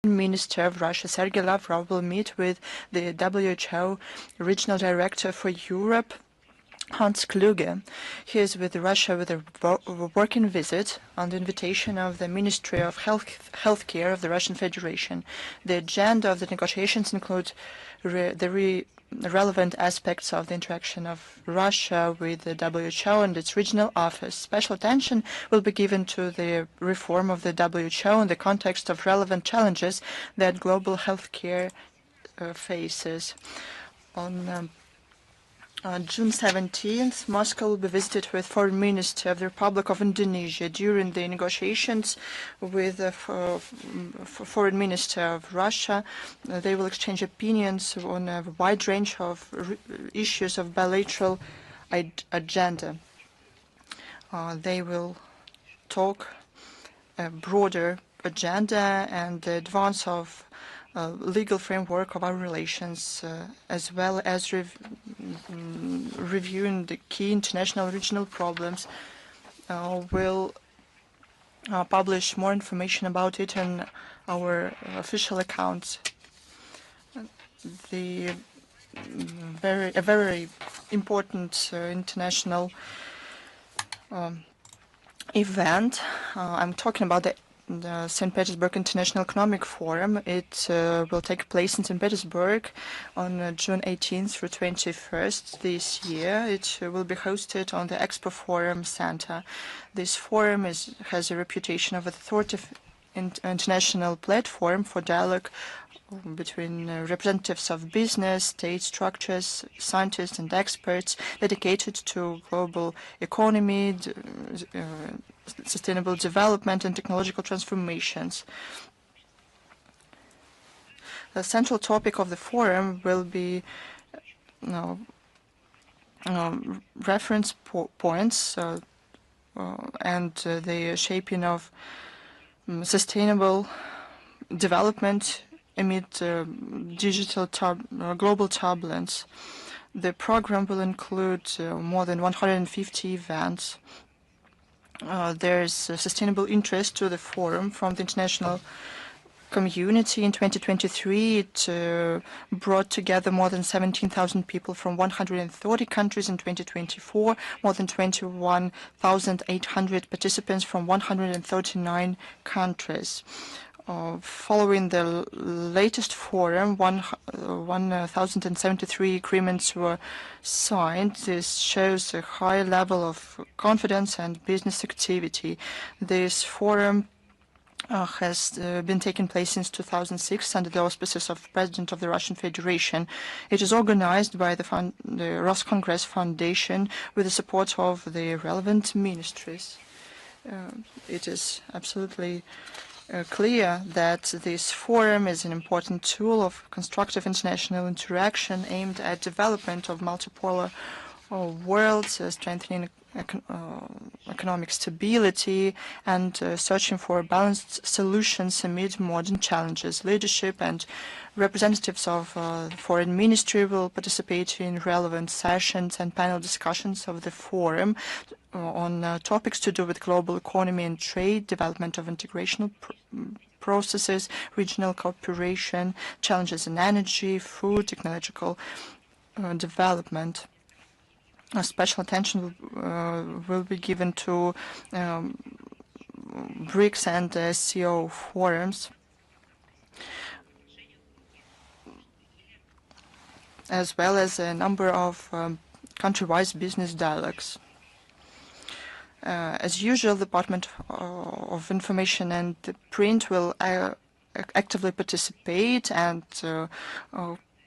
Minister of Russia, Sergei Lavrov, will meet with the WHO Regional Director for Europe, Hans Kluge. He is with Russia with a working visit on the invitation of the Ministry of Healthcare of the Russian Federation. The agenda of the negotiations include the relevant aspects of the interaction of Russia with the WHO and its regional office. Special attention will be given to the reform of the WHO in the context of relevant challenges that global healthcare faces. On June 17th, Moscow will be visited with Foreign Minister of the Republic of Indonesia. During the negotiations with the Foreign Minister of Russia, they will exchange opinions on a wide range of issues of bilateral agenda. They will talk a broader agenda and the advance of legal framework of our relations, as well as reviewing the key international regional problems. We'll publish more information about it in our official accounts. A very important international event. I'm talking about the St. Petersburg International Economic Forum. It will take place in St. Petersburg on June 18th through 21st this year. It will be hosted on the Expo Forum Center. This forum has a reputation of authoritative international platform for dialogue between representatives of business, state structures, scientists and experts dedicated to global economy, sustainable development and technological transformations. The central topic of the forum will be reference points and the shaping of sustainable development amid digital global turbulence. The program will include more than 150 events. There's sustainable interest to the forum from the international community. In 2023, it brought together more than 17,000 people from 130 countries. In 2024, more than 21,800 participants from 139 countries. Following the latest forum, 1,073 agreements were signed. This shows a high level of confidence and business activity. This forum has been taking place since 2006 under the auspices of the President of the Russian Federation. It is organized by the Roscongress Foundation with the support of the relevant ministries. It is absolutely clear that this forum is an important tool of constructive international interaction aimed at development of multipolar worlds, strengthening economic stability, and searching for balanced solutions amid modern challenges. Leadership and representatives of the Foreign Ministry will participate in relevant sessions and panel discussions of the forum on topics to do with global economy and trade, development of integrational processes, regional cooperation, challenges in energy, food, technological development. Special attention will be given to BRICS and SCO forums, as well as a number of country-wise business dialogues. As usual, the Department of Information and Print will actively participate and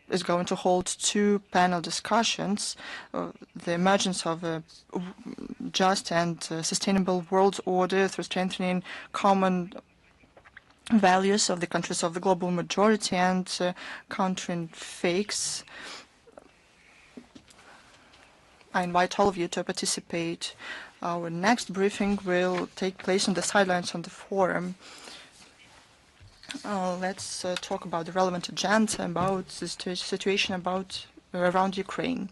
is going to hold 2 panel discussions. The emergence of a just and sustainable world order through strengthening common values of the countries of the global majority and countering fakes. I invite all of you to participate. Our next briefing will take place on the sidelines on the forum. Let's talk about the relevant agenda about the situation around Ukraine.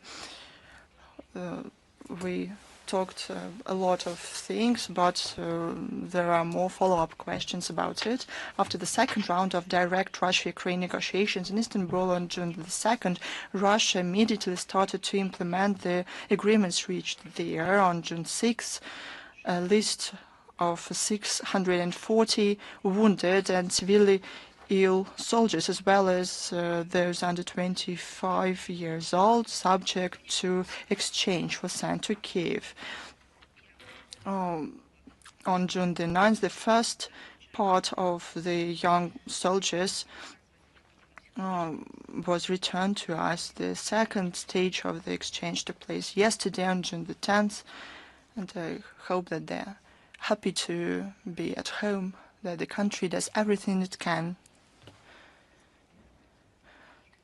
We talked a lot of things, but there are more follow-up questions about it. After the second round of direct Russia-Ukraine negotiations in Istanbul on June the 2nd, Russia immediately started to implement the agreements reached there. On June 6th, a list of 640 wounded and severely ill soldiers, as well as those under 25 years old, subject to exchange, was sent to Kiev. On June the 9th, the first part of the young soldiers was returned to us. The second stage of the exchange took place yesterday on June the 10th, and I hope that they're happy to be at home, that the country does everything it can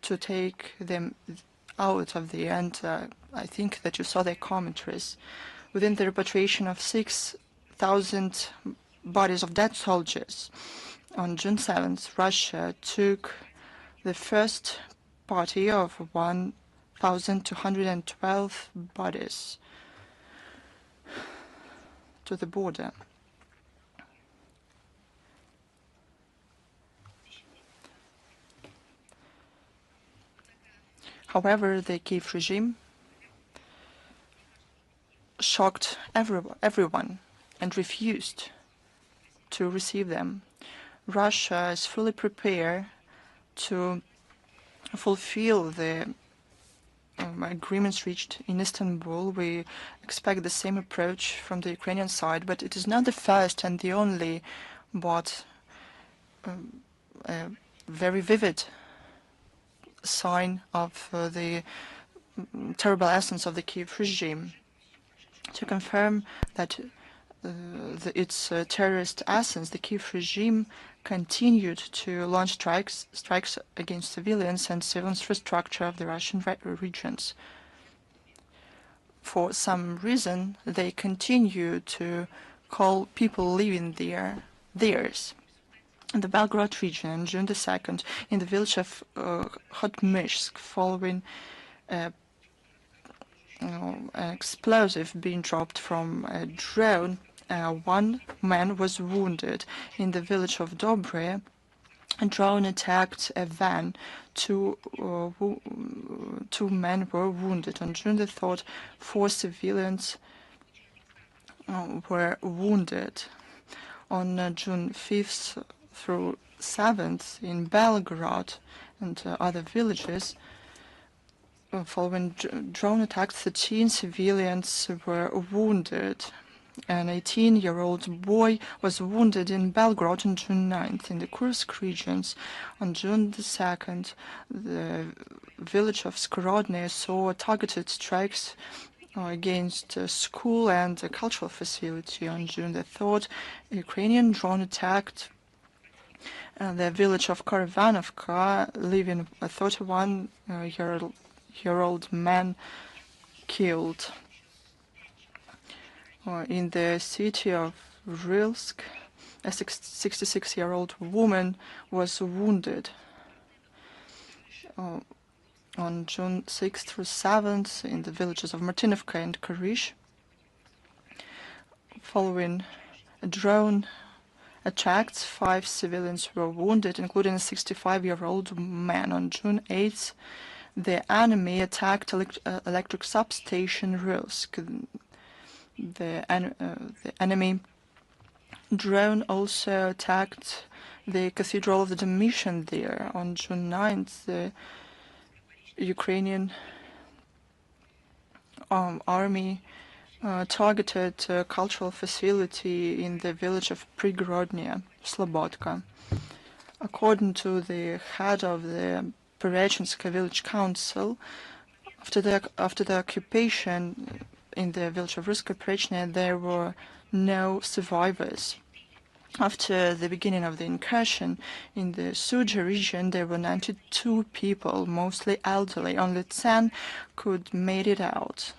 to take them out of the end. I think that you saw their commentaries. Within the repatriation of 6,000 bodies of dead soldiers, on June 7th, Russia took the first party of 1,212 bodies to the border. However, the Kiev regime shocked everyone and refused to receive them. Russia is fully prepared to fulfill the agreements reached in Istanbul. We expect the same approach from the Ukrainian side, but it is not the first and the only, but a very vivid sign of the terrible essence of the Kiev regime. To confirm that its terrorist essence, the Kiev regime continued to launch strikes against civilians and civil infrastructure of the Russian regions. For some reason, they continue to call people living there theirs. In the Belgrade region, on June the 2nd, in the village of Khotmyshsk, following an explosive being dropped from a drone, one man was wounded. In the village of Dobre, a drone attacked a van. Two men were wounded. On June the 3rd, 4 civilians were wounded. On June 5th through 7th, in Belgrade and other villages, following drone attacks, 13 civilians were wounded. An 18-year-old boy was wounded in Belgrade on June 9th. In the Kursk regions, on June the 2nd, the village of Skorodne saw targeted strikes against a school and a cultural facility. On June the 3rd, a Ukrainian drone attacked the village of Karavanovka, leaving a 31-year-old man killed. In the city of Rilsk, a 66-year-old woman was wounded. On June 6th through 7th, in the villages of Martinovka and Karish, following a drone attacks, 5 civilians were wounded, including a 65-year-old man. On June 8th, the enemy attacked electric substation Rilsk. The enemy drone also attacked the Cathedral of the Domitian there. On June 9th, the Ukrainian army targeted a cultural facility in the village of Prigrodnia, Slobodka. According to the head of the Perechinska village council, after the occupation in the village of Ruska Prechnia, there were no survivors. After the beginning of the incursion in the Suja region, there were 92 people, mostly elderly. Only 10 could made it out.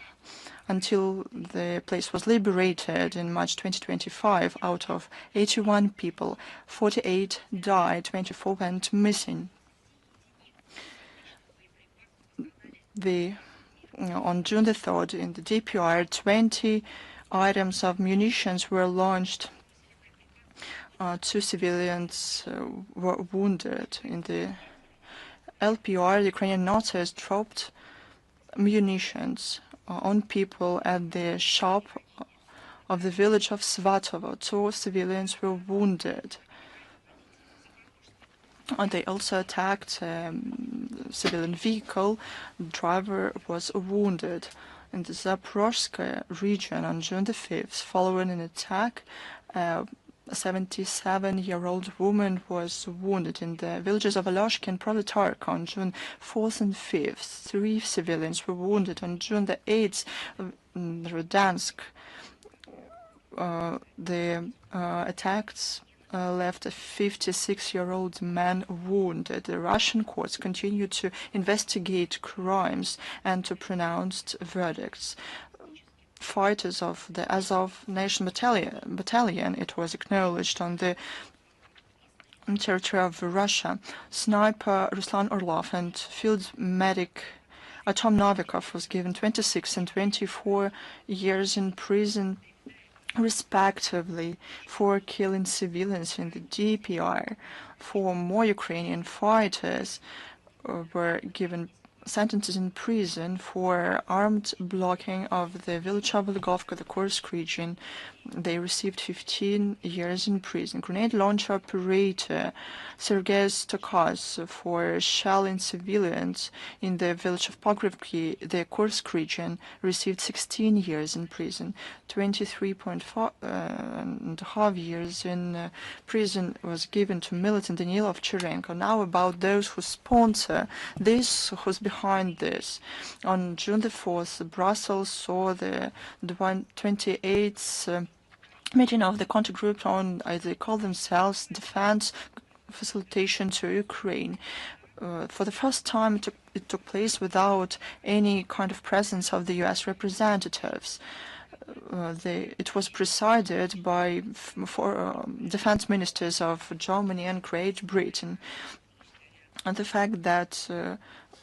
Until the place was liberated in March 2025, out of 81 people, 48 died, 24 went missing. The on June the 3rd, in the DPR, 20 items of munitions were launched. 2 civilians were wounded. In the LPR, the Ukrainian Nazis dropped munitions on people at the shop of the village of Svatovo. 2 civilians were wounded. And they also attacked a civilian vehicle. The driver was wounded. In the Zaporozhye region on June the 5th, following an attack, a 77-year-old woman was wounded. In the villages of Aloshki and Proletarka on June 4th and 5th, 3 civilians were wounded. On June the 8th, in Rodansk, the attacks left a 56-year-old man wounded. The Russian courts continue to investigate crimes and to pronounce verdicts. Fighters of the Azov Nation Battalion, it was acknowledged on the territory of Russia. Sniper Ruslan Orlov and field medic Atom Novikov was given 26 and 24 years in prison respectively for killing civilians in the DPR. 4 more Ukrainian fighters were given sentences in prison for armed blocking of the village of Lgovka, the Kursk region. They received 15 years in prison. Grenade launcher operator Sergei Stokaz for shelling civilians in the village of Pogrivki, the Kursk region, received 16 years in prison. 23.5 years in prison was given to militant Danil Ovcharenko. Now about those who sponsor this, who's behind this. On June the 4th, Brussels saw the 28th meeting of the contact group on, as they call themselves, defense facilitation to Ukraine. For the first time, it took place without any kind of presence of the U.S. representatives. It was presided by defense ministers of Germany and Great Britain. And the fact that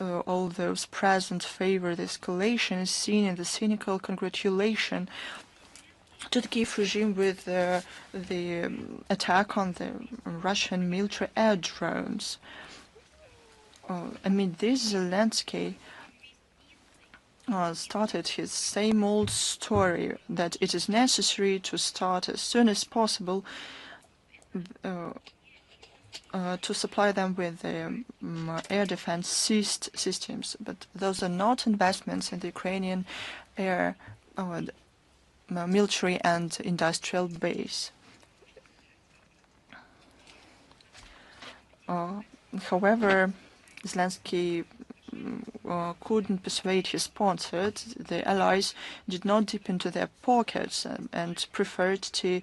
all those present favor the escalation is seen in the cynical congratulation to the Kiev regime with the attack on the Russian military air drones. Amid this, Zelensky started his same old story that it is necessary to start as soon as possible to supply them with air defense systems. But those are not investments in the Ukrainian air military and industrial base. However, Zelensky couldn't persuade his sponsors. The allies did not dip into their pockets and preferred to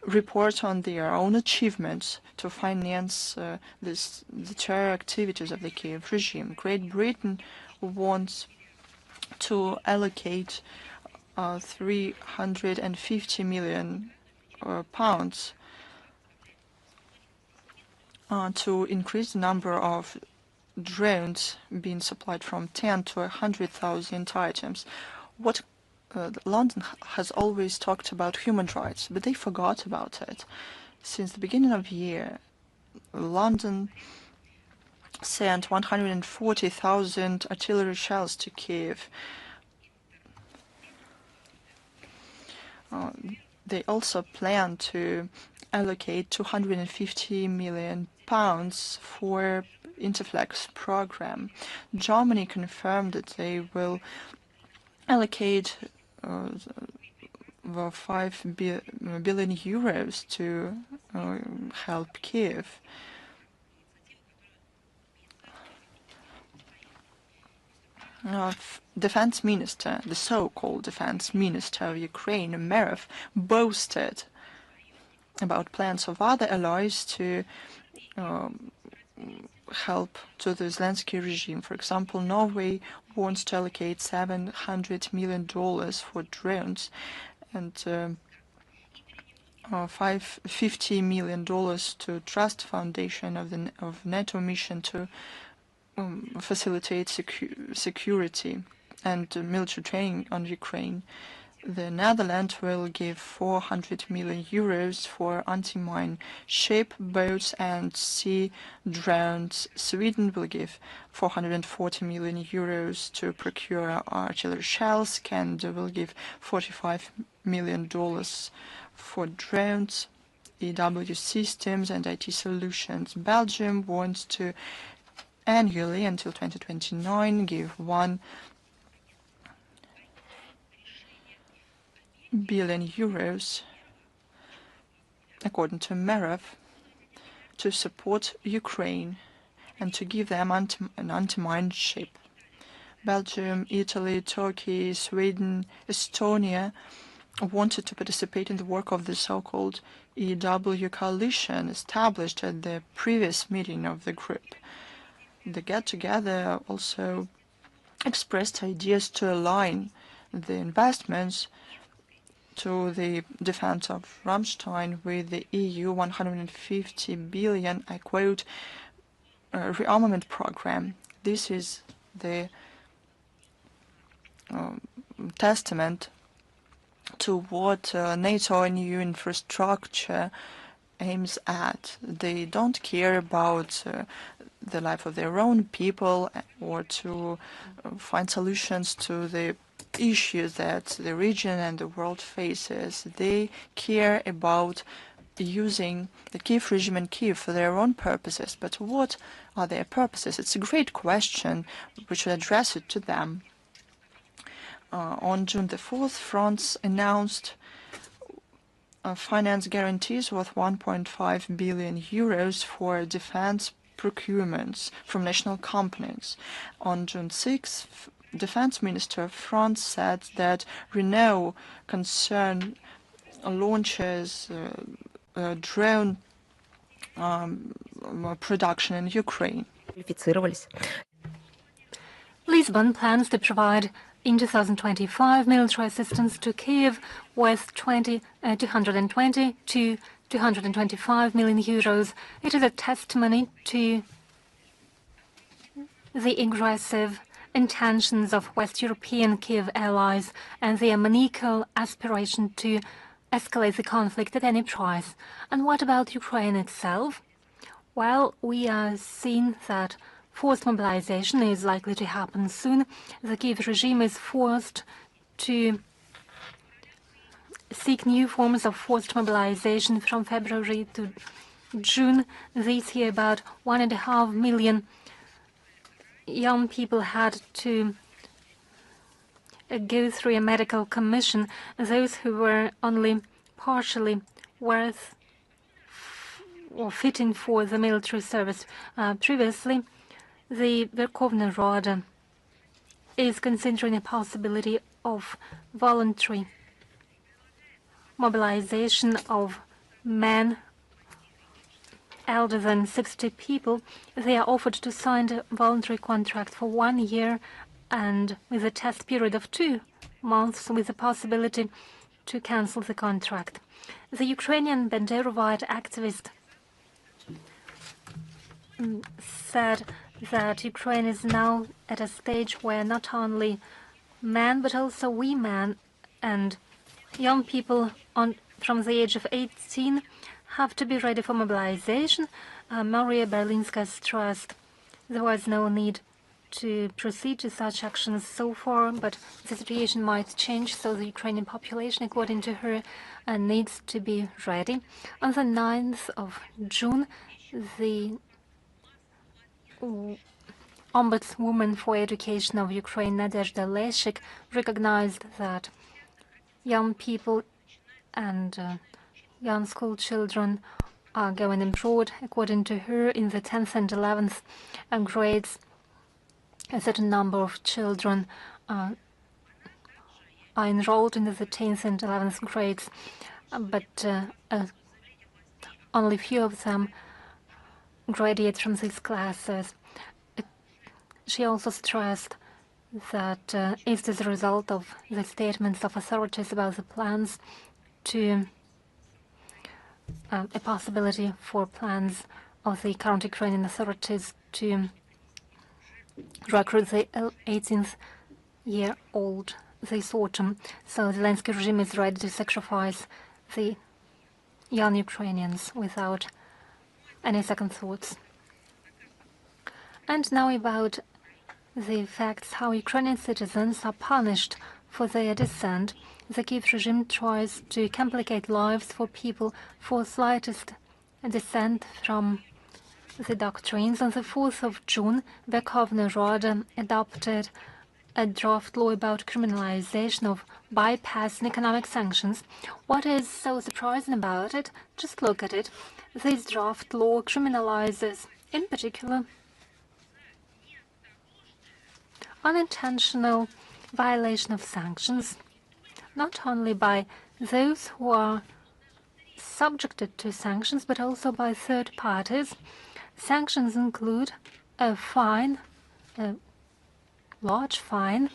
report on their own achievements to finance the terror activities of the Kiev regime. Great Britain wants to allocate 350 million pounds to increase the number of drones being supplied from 10 to 100,000 items. London has always talked about human rights, but they forgot about it. Since the beginning of the year, London sent 140,000 artillery shells to Kiev. They also plan to allocate 250 million pounds for Interflex program. Germany confirmed that they will allocate 5 billion euros to help Kiev. Defense Minister, the so-called Defense Minister of Ukraine, Amaravati, boasted about plans of other allies to help to the Zelensky regime. For example, Norway wants to allocate $700 million for drones and $50 million to Trust Foundation of NATO mission to facilitate security and military training on Ukraine. The Netherlands will give 400 million euros for anti-mine ship, boats and sea drones. Sweden will give 440 million euros to procure artillery shells. Canada will give $45 million for drones, POW systems and IT solutions. Belgium wants to annually until 2029 give 1 billion euros, according to Amaravati, to support Ukraine and to give them an anti-mine ship. Belgium, Italy, Turkey, Sweden, Estonia wanted to participate in the work of the so-called EW coalition established at the previous meeting of the group. The get-together also expressed ideas to align the investments to the defense of Rammstein with the EU 150 billion, I quote, rearmament program. This is the testament to what NATO new infrastructure aims at. They don't care about the life of their own people or to find solutions to the issues that the region and the world faces. They care about using the Kiev regime in Kiev for their own purposes. But what are their purposes? It's a great question. We should address it to them. On June the 4th, France announced finance guarantees worth 1.5 billion euros for defense procurements from national companies. On June 6th, Defense Minister of France said that Renault concern launches drone production in Ukraine. Lisbon plans to provide in 2025 military assistance to Kiev worth 220 to 225 million euros. It is a testimony to the aggressive intentions of West European Kiev allies and their maniacal aspiration to escalate the conflict at any price. And what about Ukraine itself? Well, we are seeing that forced mobilization is likely to happen soon. The Kiev regime is forced to seek new forms of forced mobilization from February to June this year. About 1.5 million young people had to go through a medical commission. Those who were only partially worth or fitting for the military service previously. The Verkhovna Rada is considering a possibility of voluntary mobilization of men elder than 60 people. They are offered to sign a voluntary contract for 1 year and with a test period of 2 months with the possibility to cancel the contract. The Ukrainian Banderovite activist said that Ukraine is now at a stage where not only men but also women and young people from the age of 18 have to be ready for mobilization. Maria Berlinska stressed there was no need to proceed to such actions so far, but the situation might change, so the Ukrainian population, according to her, needs to be ready. On the 9th of June, the Ombudswoman for Education of Ukraine, Nadezhda Leshik, recognized that young people and young school children are going abroad. According to her, in the 10th and 11th grades, a certain number of children are enrolled in the 10th and 11th grades, but only few of them graduate from these classes. She also stressed that it is a result of the statements of authorities about the plans to a possibility for plans of the current Ukrainian authorities to recruit the 18th year old this autumn. So the Zelensky regime is ready to sacrifice the young Ukrainians without any second thoughts. And now about the facts how Ukrainian citizens are punished for their dissent. The Kiev regime tries to complicate lives for people for slightest dissent from the doctrines. On the 4th of June, Verkhovna Rada adopted a draft law about criminalization of bypassing economic sanctions. What is so surprising about it? Just look at it. This draft law criminalizes, in particular, unintentional violation of sanctions, not only by those who are subjected to sanctions, but also by third parties. Sanctions include a fine, a large fine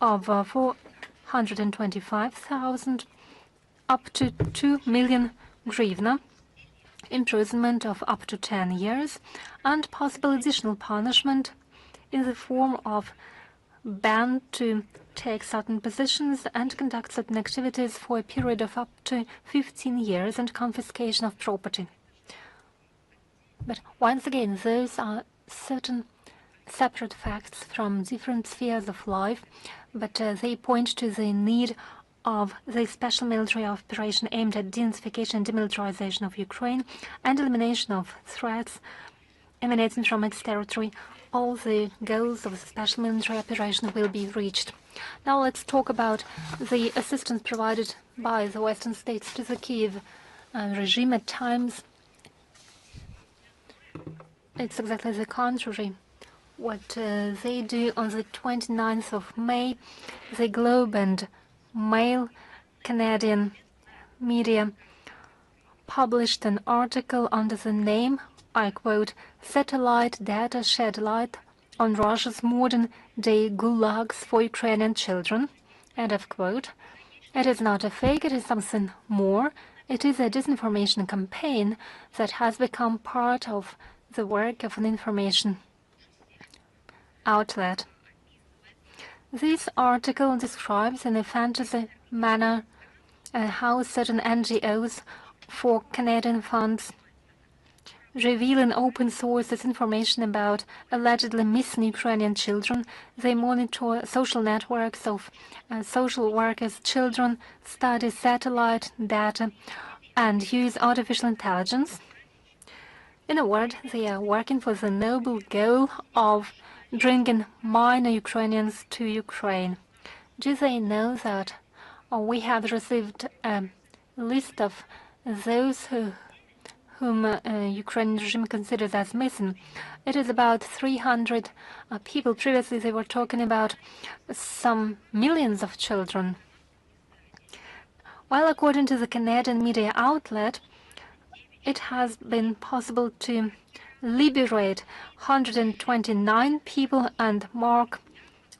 of 425,000 up to 2 million hryvnia, imprisonment of up to 10 years, and possible additional punishment in the form of ban to take certain positions and conduct certain activities for a period of up to 15 years and confiscation of property. But once again, those are certain separate facts from different spheres of life, but they point to the need of the special military operation aimed at denazification and demilitarization of Ukraine and elimination of threats emanating from its territory. All the goals of the special military operation will be reached. Now let's talk about the assistance provided by the Western states to the Kiev regime. At times, it's exactly the contrary. What they do on the 29th of May, the Globe and Mail Canadian media published an article under the name, I quote, "Satellite data shed light on Russia's modern-day gulags for Ukrainian children," end of quote. It is not a fake, it is something more. It is a disinformation campaign that has become part of the work of an information outlet. This article describes in a fantasy manner how certain NGOs for Canadian funds reveal in open sources information about allegedly missing Ukrainian children. They monitor social networks of social workers' children, study satellite data, and use artificial intelligence. In a word, they are working for the noble goal of bringing minor Ukrainians to Ukraine. Do they know that we have received a list of those whom Ukrainian regime considers as missing? It is about 300 people. Previously, they were talking about some millions of children. While according to the Canadian media outlet, it has been possible to liberate 129 people and mark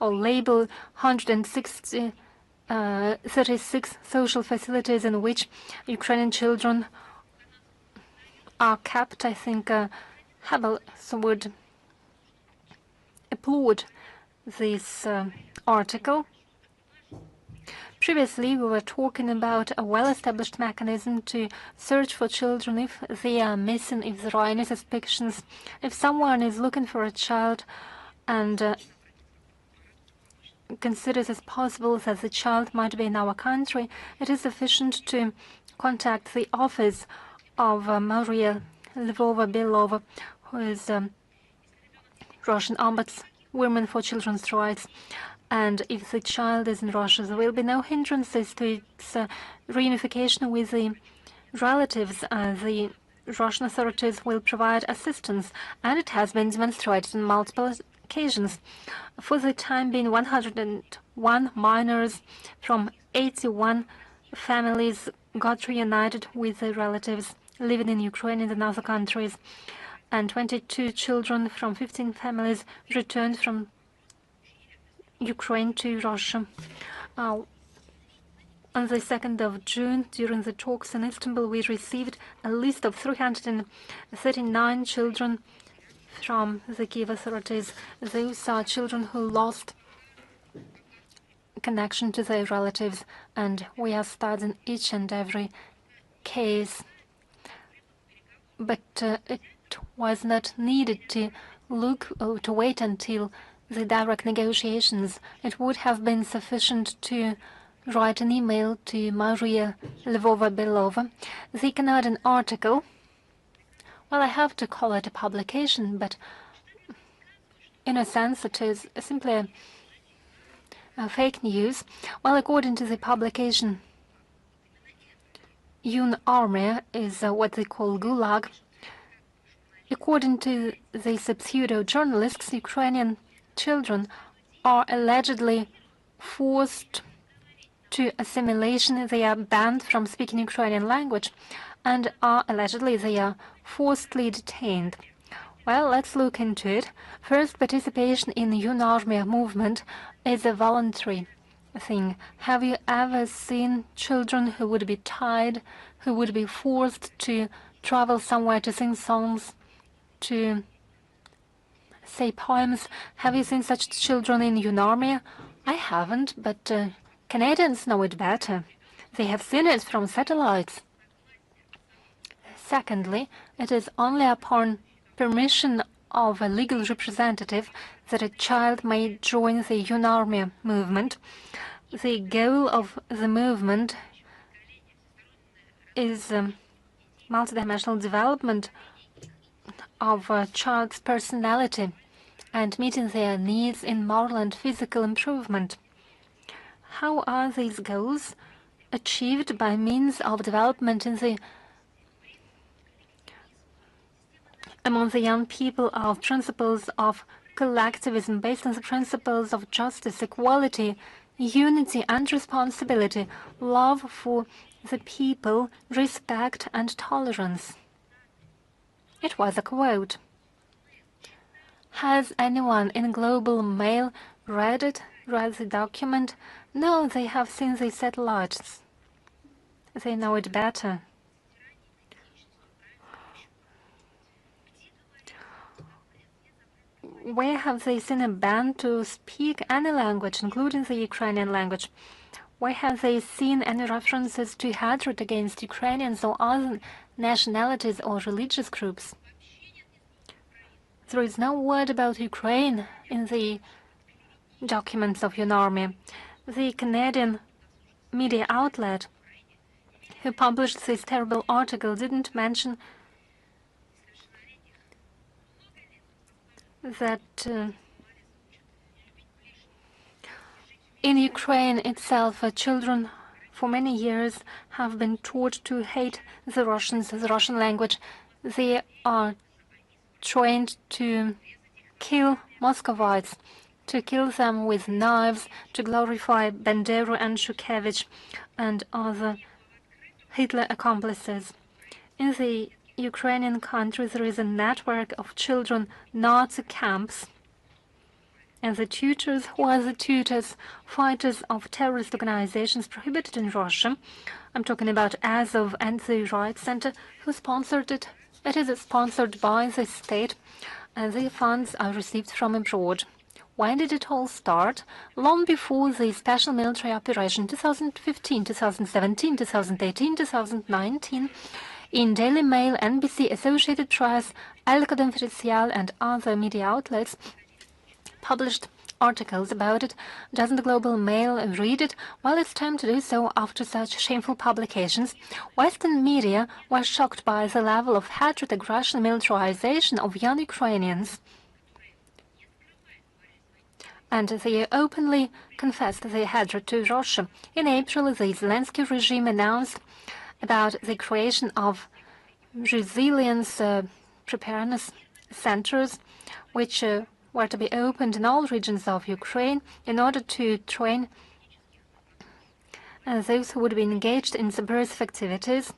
or label 36 social facilities in which Ukrainian children are kept. I think Havel would applaud this article. Previously, we were talking about a well-established mechanism to search for children if they are missing, if there are any suspicions. If someone is looking for a child and considers it possible that the child might be in our country, it is sufficient to contact the office of Maria Lvova-Belova, who is Russian ombudswoman for children's rights. And if the child is in Russia, there will be no hindrances to its reunification with the relatives. The Russian authorities will provide assistance, and it has been demonstrated on multiple occasions. For the time being, 101 minors from 81 families got reunited with their relatives living in Ukraine and in other countries, and 22 children from 15 families returned from Ukraine to Russia. On the 2nd of June, during the talks in Istanbul, we received a list of 339 children from the Kiev authorities. Those are children who lost connection to their relatives, and we are studying each and every case. But it was not needed to wait until the direct negotiations. It would have been sufficient to write an email to Maria Lvova-Belova. The Canadian article, well, I have to call it a publication, but in a sense it is simply a fake news. Well, according to the publication, Army is what they call Gulag. According to the pseudo-journalists, Ukrainian children are allegedly forced to assimilation. They are banned from speaking Ukrainian language and allegedly they are forcibly detained. Well, let's look into it. First, participation in the UnArmia movement is a voluntary thing. Have you ever seen children who would be tied, who would be forced to travel somewhere to sing songs, to say poems? Have you seen such children in UnArmia? I haven't, but Canadians know it better. They have seen it from satellites. Secondly, it is only upon permission of a legal representative that a child may join the UnArmia movement. The goal of the movement is multidimensional development of a child's personality and meeting their needs in moral and physical improvement. How are these goals achieved? By means of development among the young people of principles of collectivism based on the principles of justice, equality, unity and responsibility, love for the people, respect and tolerance. It was a quote. Has anyone in Global Mail read the document? No, they have seen the satellites. They know it better. Where have they seen a ban to speak any language, including the Ukrainian language? Where have they seen any references to hatred against Ukrainians or other nationalities or religious groups? There is no word about Ukraine in the documents of UnArmia. The Canadian media outlet who published this terrible article didn't mention that in Ukraine itself, children for many years have been taught to hate the Russians, the Russian language. They are trained to kill Muscovites, to kill them with knives, to glorify Bandera and Shukevich and other Hitler accomplices. In the Ukrainian country, there is a network of children Nazi camps, and the tutors, who are the tutors, fighters of terrorist organizations prohibited in Russia. I'm talking about Azov and the Right Center, who sponsored it. It is sponsored by the state, and the funds are received from abroad. When did it all start? Long before the special military operation 2015, 2017, 2018, 2019, in Daily Mail, NBC, Associated Press, El Confidencial and other media outlets published articles about it. Doesn't Global Mail read it? Well, it's time to do so after such shameful publications. Western media were shocked by the level of hatred, aggression, militarization of young Ukrainians. And they openly confessed their hatred to Russia. In April, the Zelensky regime announced about the creation of resilience preparedness centers, which were to be opened in all regions of Ukraine in order to train those who would be engaged in subversive activities,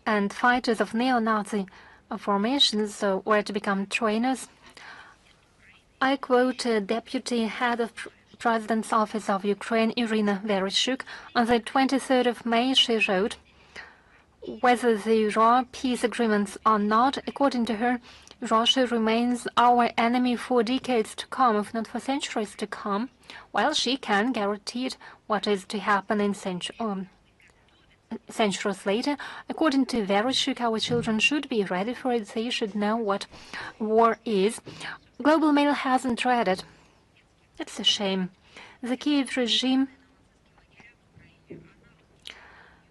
and fighters of neo-Nazi formations were to become trainers. I quote Deputy Head of President's Office of Ukraine, Irina Vereshchuk. On the 23rd of May, she wrote, whether there are peace agreements or not, according to her, Russia remains our enemy for decades to come, if not for centuries to come, while she can guarantee what is to happen in centuries later. According to Vereshchuk, our children should be ready for it. They should know what war is. Global Mail hasn't read it. It's a shame. The Kiev regime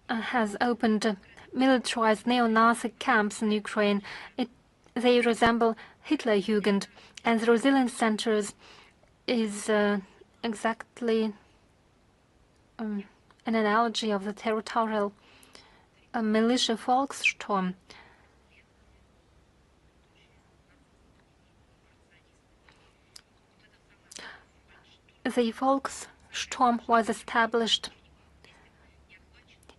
has opened militarized neo-Nazi camps in Ukraine. They resemble Hitlerjugend, and the resilience centers is exactly an analogy of the territorial militia Volkssturm. The Volkssturm was established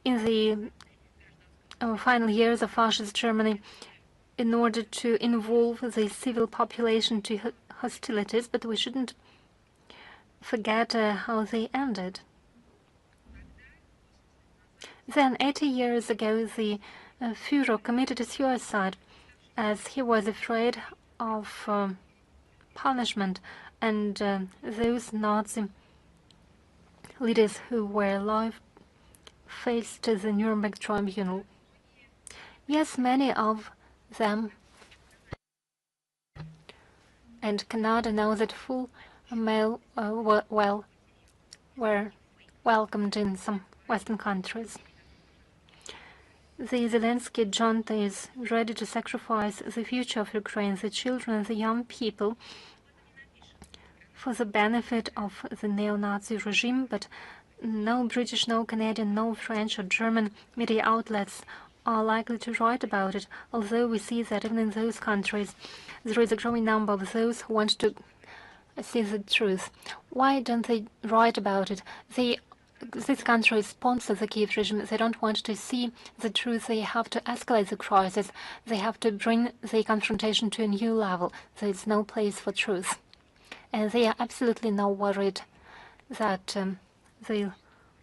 in the final years of fascist Germany in order to involve the civil population to hostilities, but we shouldn't forget how they ended. Then, 80 years ago, the Führer committed suicide as he was afraid of punishment, and those Nazi leaders who were alive faced the Nuremberg tribunal. Yes, many of them, and Canada knows that full mail were welcomed in some Western countries. The Zelensky junta is ready to sacrifice the future of Ukraine, the children and the young people, for the benefit of the neo-Nazi regime, but no British, no Canadian, no French or German media outlets are likely to write about it, although we see that even in those countries there is a growing number of those who want to see the truth. Why don't they write about it? These countries sponsor the Kiev regime. They don't want to see the truth. They have to escalate the crisis. They have to bring the confrontation to a new level. There is no place for truth. And they are absolutely not worried that the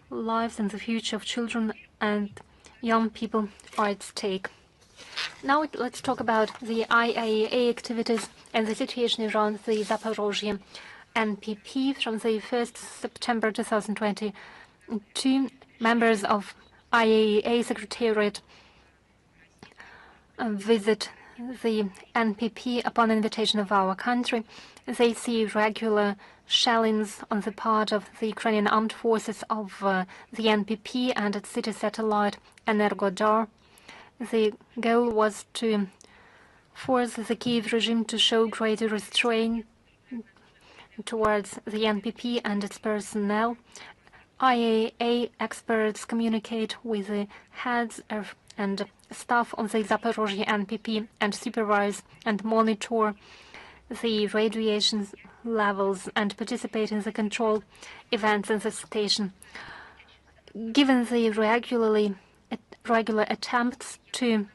lives and the future of children and young people are at stake. Now let's talk about the IAEA activities and the situation around the Zaporozhye NPP. From the 1st September 2022, members of IAEA Secretariat visit the NPP upon invitation of our country. They see regular shellings on the part of the Ukrainian armed forces of the NPP and its city satellite Energodar. The goal was to force the Kiev regime to show greater restraint towards the NPP and its personnel. IAEA experts communicate with the heads and staff of the Zaporozhye NPP and supervise and monitor the radiation levels and participate in the control events in the station. Given the regular attempts to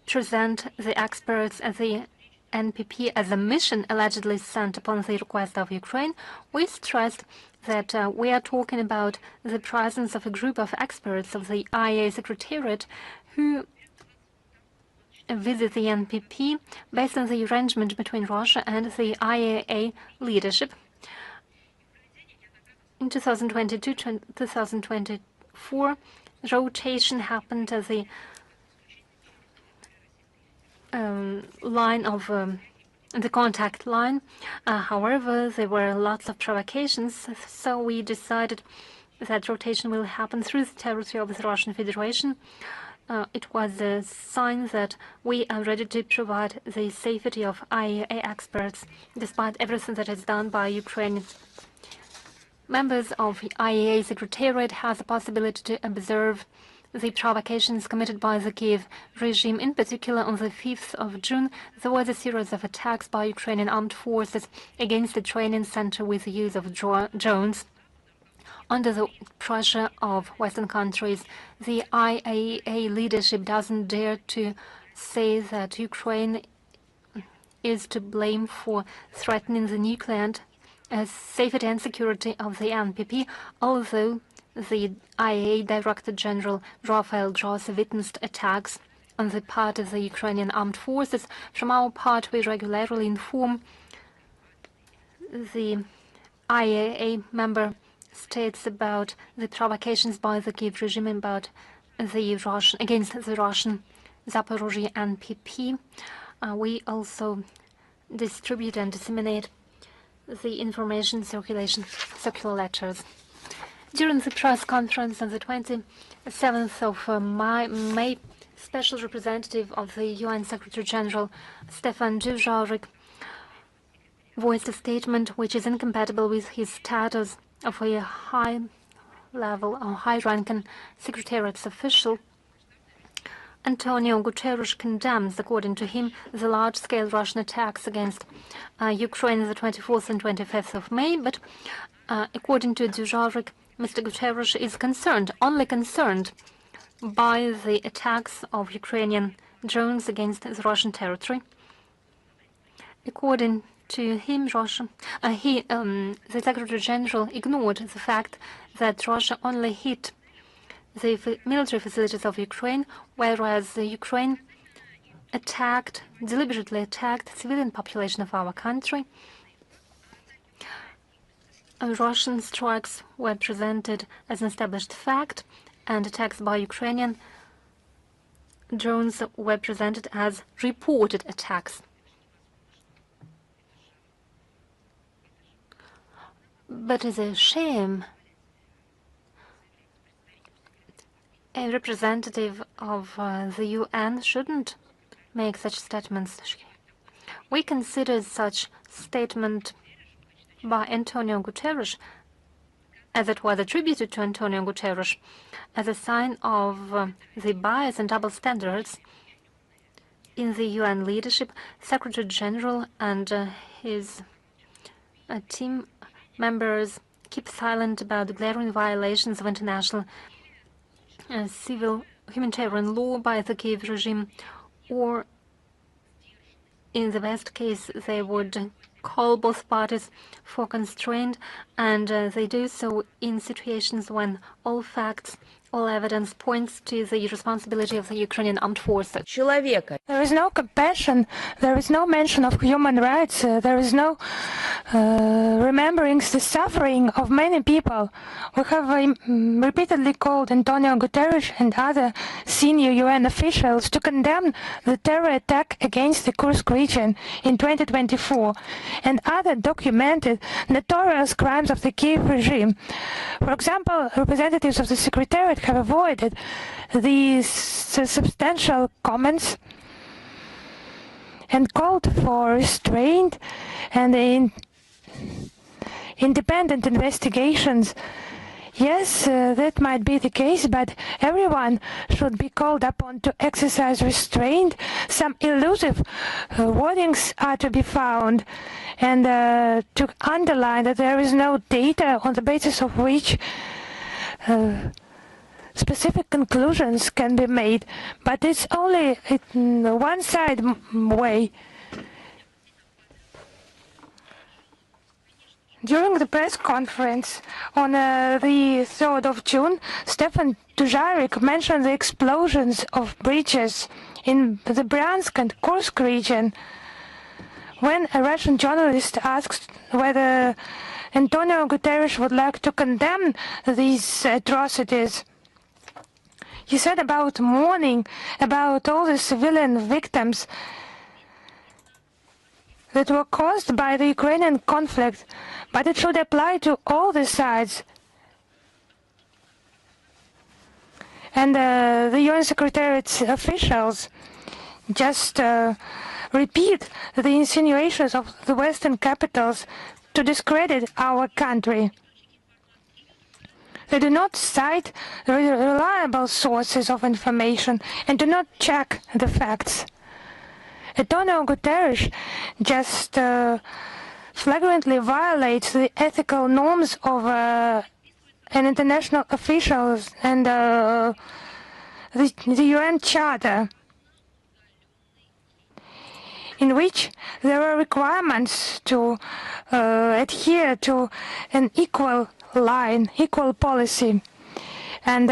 present the experts as the NPP as a mission allegedly sent upon the request of Ukraine, we stressed that we are talking about the presence of a group of experts of the IAEA Secretariat who visit the NPP based on the arrangement between Russia and the IAEA leadership. In 2022-2024, rotation happened as the line of the contact line. However, there were lots of provocations, so we decided that rotation will happen through the territory of the Russian Federation. It was a sign that we are ready to provide the safety of IAEA experts, despite everything that is done by Ukraine. Members of the IAEA Secretariat have the possibility to observe the provocations committed by the Kiev regime. In particular, on the 5th of June, there was a series of attacks by Ukrainian armed forces against the training center with the use of drones. Under the pressure of Western countries, the IAEA leadership doesn't dare to say that Ukraine is to blame for threatening the nuclear safety and security of the NPP, although the IAEA Director General Rafael Gross witnessed attacks on the part of the Ukrainian armed forces. From our part, we regularly inform the IAA member states about the provocations by the Kiev regime about against the Russian Zaporozhye NPP. We also distribute and disseminate the information circular letters. During the press conference on the 27th of May, Special Representative of the UN Secretary General Stefan Dujarric voiced a statement which is incompatible with his status of a high-level or high-ranking Secretariat's official. Antonio Guterres condemns, according to him, the large-scale Russian attacks against Ukraine on the 24th and 25th of May, but according to Dujarric, Mr. Guterres is only concerned by the attacks of Ukrainian drones against the Russian territory. According to him, the Secretary General ignored the fact that Russia only hit the military facilities of Ukraine, whereas Ukraine deliberately attacked civilian population of our country. Russian strikes were presented as an established fact, and attacks by Ukrainian drones were presented as reported attacks. But it's a shame a representative of the UN shouldn't make such statements. We consider such statement by Antonio Guterres, as it was attributed to Antonio Guterres, as a sign of the bias and double standards in the UN leadership. Secretary General and his team members keep silent about the glaring violations of international civil humanitarian law by the Kiev regime, or in the best case, they would call both parties for constraint, and they do so in situations when all facts, all evidence points to the responsibility of the Ukrainian armed forces. There is no compassion, there is no mention of human rights, there is no remembering the suffering of many people. We have repeatedly called Antonio Guterres and other senior UN officials to condemn the terror attack against the Kursk region in 2024 and other documented notorious crimes of the Kiev regime. For example, representatives of the Secretariat have avoided these substantial comments and called for restraint and independent investigations. Yes, that might be the case, but everyone should be called upon to exercise restraint. Some elusive wordings are to be found, and to underline that there is no data on the basis of which specific conclusions can be made, but it's only one-side way. During the press conference on the 3rd of June, Stefan Dujarric mentioned the explosions of breaches in the Bryansk and Kursk region. When a Russian journalist asked whether Antonio Guterres would like to condemn these atrocities, he said about mourning about all the civilian victims that were caused by the Ukrainian conflict, but it should apply to all the sides. And the UN Secretariat's officials just repeat the insinuations of the Western capitals to discredit our country. They do not cite reliable sources of information and do not check the facts. Antonio Guterres just flagrantly violates the ethical norms of an international officials and the UN Charter, in which there are requirements to adhere to an equal line, equal policy. And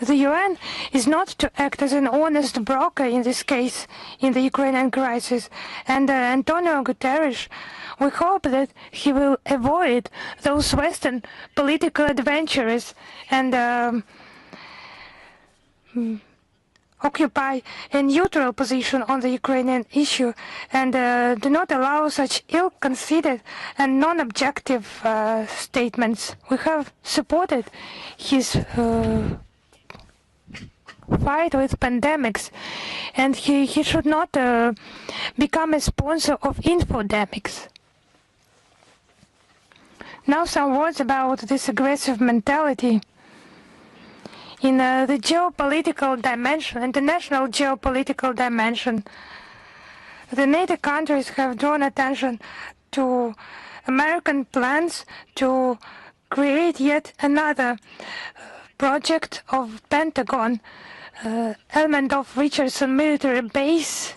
The UN is not to act as an honest broker in this case, in the Ukrainian crisis. And Antonio Guterres, we hope that he will avoid those Western political adventurers and occupy a neutral position on the Ukrainian issue and do not allow such ill-considered and non-objective statements. We have supported his fight with pandemics, and he should not become a sponsor of infodemics. Now some words about this aggressive mentality. In the geopolitical dimension, international geopolitical dimension, the NATO countries have drawn attention to American plans to create yet another project of Pentagon, element of Richardson military base,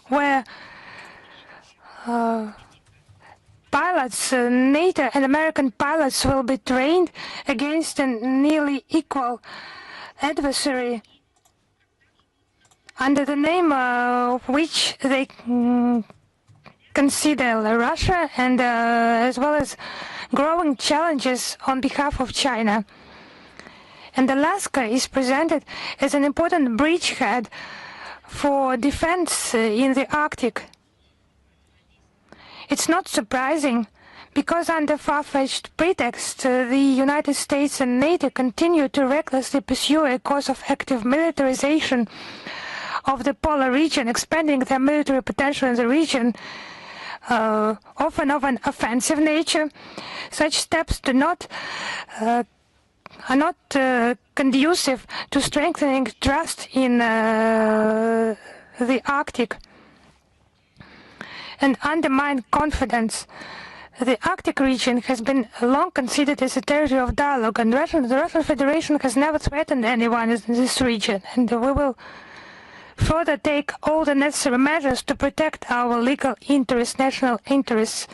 where pilots, NATO and American pilots will be trained against a nearly equal adversary under the name of which they consider Russia and as well as growing challenges on behalf of China. And Alaska is presented as an important bridgehead for defense in the Arctic. It's not surprising, because under far-fetched pretext, the United States and NATO continue to recklessly pursue a course of active militarization of the polar region, expanding their military potential in the region, often of an offensive nature. Such steps are not conducive to strengthening trust in the Arctic and undermine confidence. The Arctic region has been long considered as a territory of dialogue, and the Russian Federation has never threatened anyone in this region, and we will further take all the necessary measures to protect our legal interests, national interests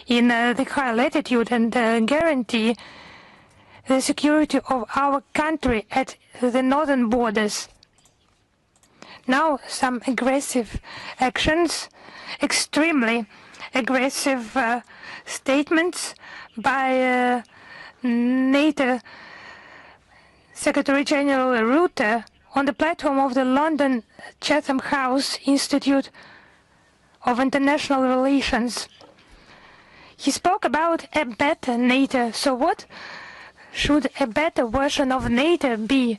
in the high latitude, and guarantee the security of our country at the northern borders. Now, some aggressive actions, extremely aggressive statements by NATO Secretary General Rutte on the platform of the London Chatham House Institute of International Relations. He spoke about a better NATO. So what should a better version of NATO be?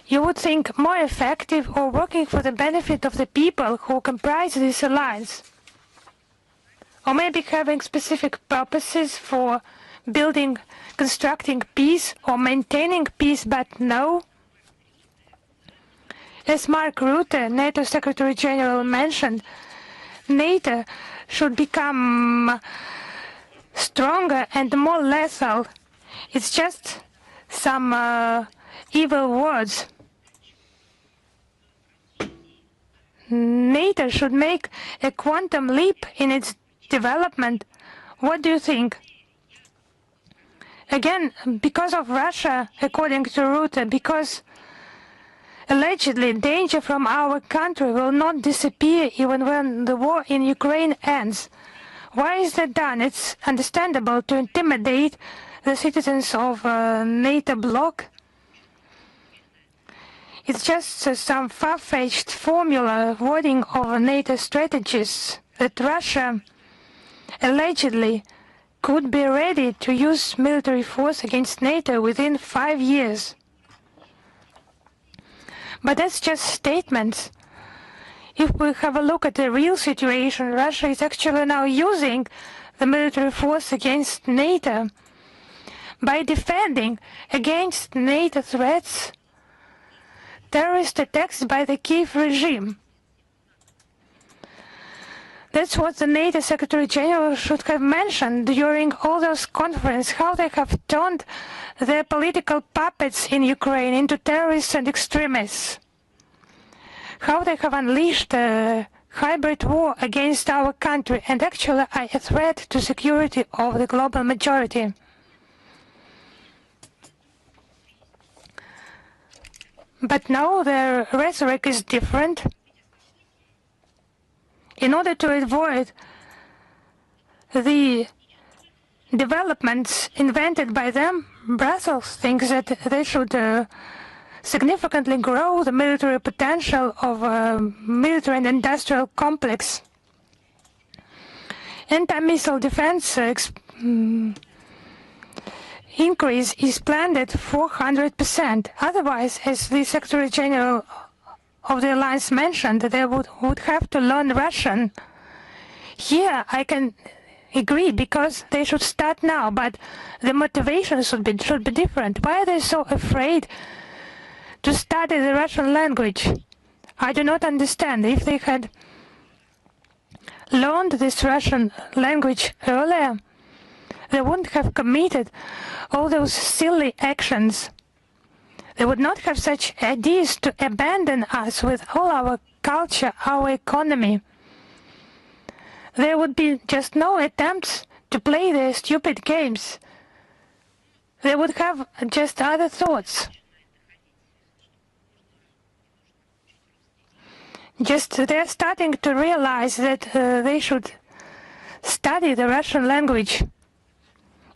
You would think more effective or working for the benefit of the people who comprise this alliance? Or maybe having specific purposes for building, constructing peace or maintaining peace, but no. As Mark Rutte, NATO Secretary General, mentioned, NATO should become stronger and more lethal. It's just some evil words. NATO should make a quantum leap in its development. What do you think? Again, because of Russia, according to Rutte, because allegedly danger from our country will not disappear even when the war in Ukraine ends. Why is that done? It's understandable to intimidate the citizens of NATO bloc. It's just some far-fetched formula wording of NATO strategies that Russia allegedly could be ready to use military force against NATO within 5 years. But that's just statements. If we have a look at the real situation, Russia is actually now using the military force against NATO by defending against NATO threats, terrorist attacks by the Kiev regime. That's what the NATO Secretary General should have mentioned during all those conferences, how they have turned their political puppets in Ukraine into terrorists and extremists, how they have unleashed a hybrid war against our country and actually are a threat to security of the global majority. But now their rhetoric is different. In order to avoid the developments invented by them, Brussels thinks that they should significantly grow the military potential of a military and industrial complex. Anti-missile defense increase is planned at 400%. Otherwise, as the Secretary General of the Alliance mentioned, they would have to learn Russian. Here I can agree, because they should start now, but the motivation should be different. Why are they so afraid to study the Russian language? I do not understand. If they had learned this Russian language earlier, they wouldn't have committed all those silly actions. They would not have such ideas to abandon us with all our culture, our economy. There would be just no attempts to play their stupid games. They would have just other thoughts. They're starting to realize that they should study the Russian language.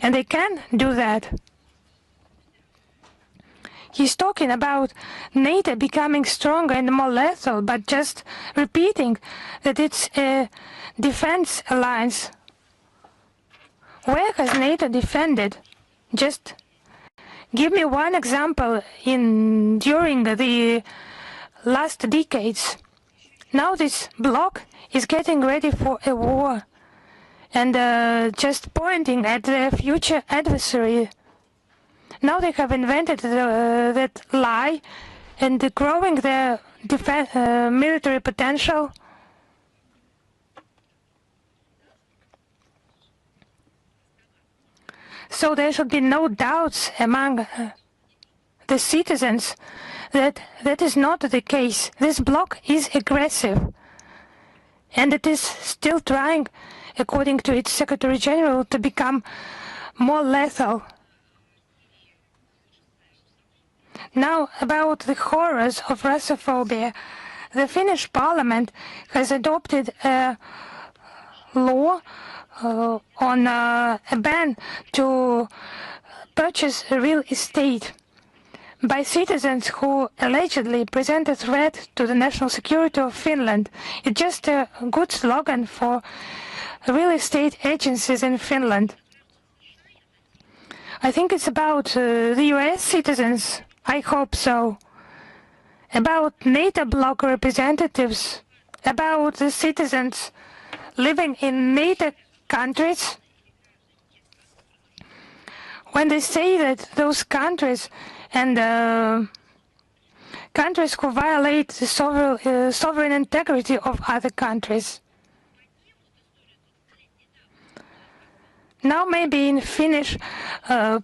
And they can do that. He's talking about NATO becoming stronger and more lethal, but just repeating that it's a defense alliance. Where has NATO defended? Just give me one example during the last decades. Now this bloc is getting ready for a war and just pointing at their future adversary. Now they have invented that lie and growing their military potential. So there should be no doubts among the citizens that that is not the case. This bloc is aggressive, and it is still trying, according to its Secretary General, to become more lethal. Now, about the horrors of Russophobia, the Finnish parliament has adopted a law on a ban to purchase real estate by citizens who allegedly present a threat to the national security of Finland. It's just a good slogan for real estate agencies in Finland. I think it's about the U.S. citizens. I hope so. About NATO bloc representatives, about the citizens living in NATO countries. When they say that those countries and countries who violate the sovereign integrity of other countries. Now maybe in Finnish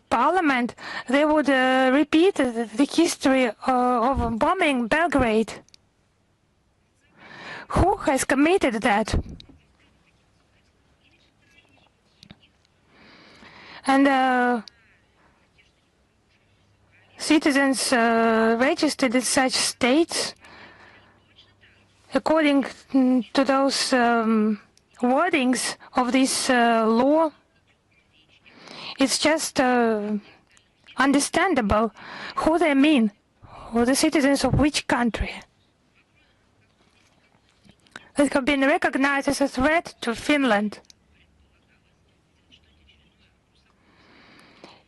parliament they would repeat the history of bombing Belgrade. Who has committed that? And citizens registered in such states, according to those wordings of this law, it's just understandable who they mean, or the citizens of which country. That have been recognized as a threat to Finland.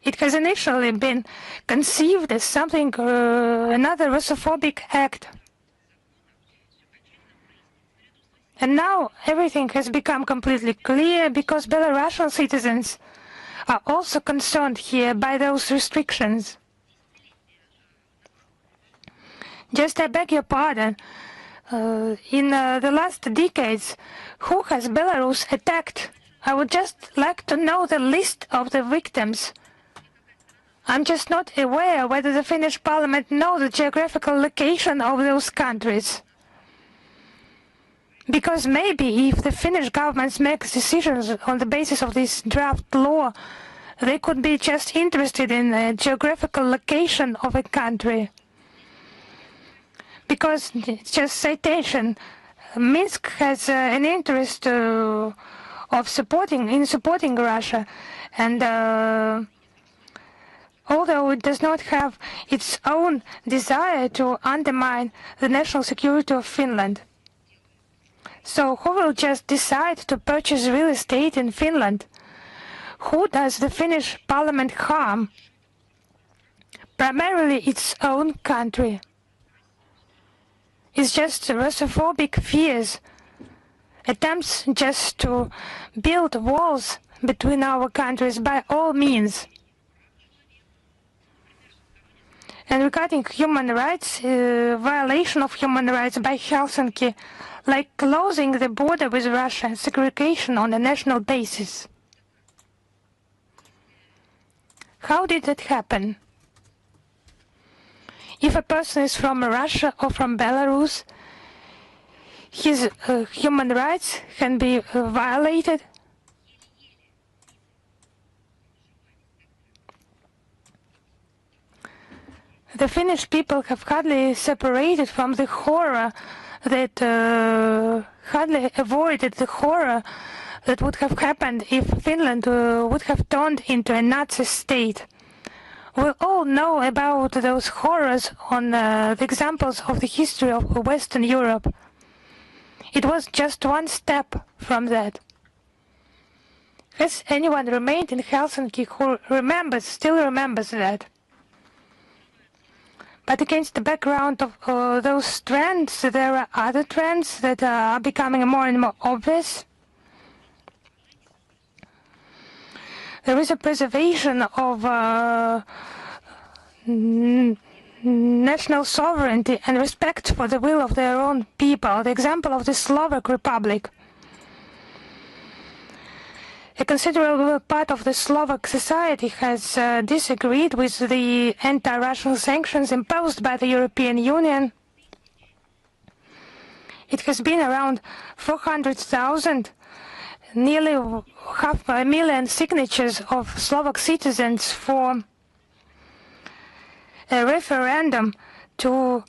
It has initially been conceived as something, another Russophobic act. And now everything has become completely clear because Belarusian citizens are also concerned here by those restrictions. Just I beg your pardon, in the last decades, who has Belarus attacked? I would just like to know the list of the victims. I'm just not aware whether the Finnish parliament knows the geographical location of those countries. Because maybe if the Finnish government makes decisions on the basis of this draft law, they could be just interested in the geographical location of a country. because it's just citation. Minsk has an interest of supporting Russia, and although it does not have its own desire to undermine the national security of Finland. So who will just decide to purchase real estate in Finland? Who does the Finnish parliament harm? Primarily its own country. It's just Russophobic fears, attempts just to build walls between our countries by all means. And regarding human rights, violation of human rights by Helsinki, like closing the border with Russia, segregation on a national basis. How did that happen? If a person is from Russia or from Belarus, his human rights can be violated. The Finnish people have hardly separated from the horror that hardly avoided the horror that would have happened if Finland would have turned into a Nazi state. We all know about those horrors on the examples of the history of Western Europe. It was just one step from that. Has anyone remained in Helsinki who still remembers that? But against the background of those trends, there are other trends that are becoming more and more obvious. There is a preservation of national sovereignty and respect for the will of their own people. The example of the Slovak Republic. A considerable part of the Slovak society has disagreed with the anti-Russian sanctions imposed by the European Union. It has been around 400,000, nearly 500,000 signatures of Slovak citizens for a referendum to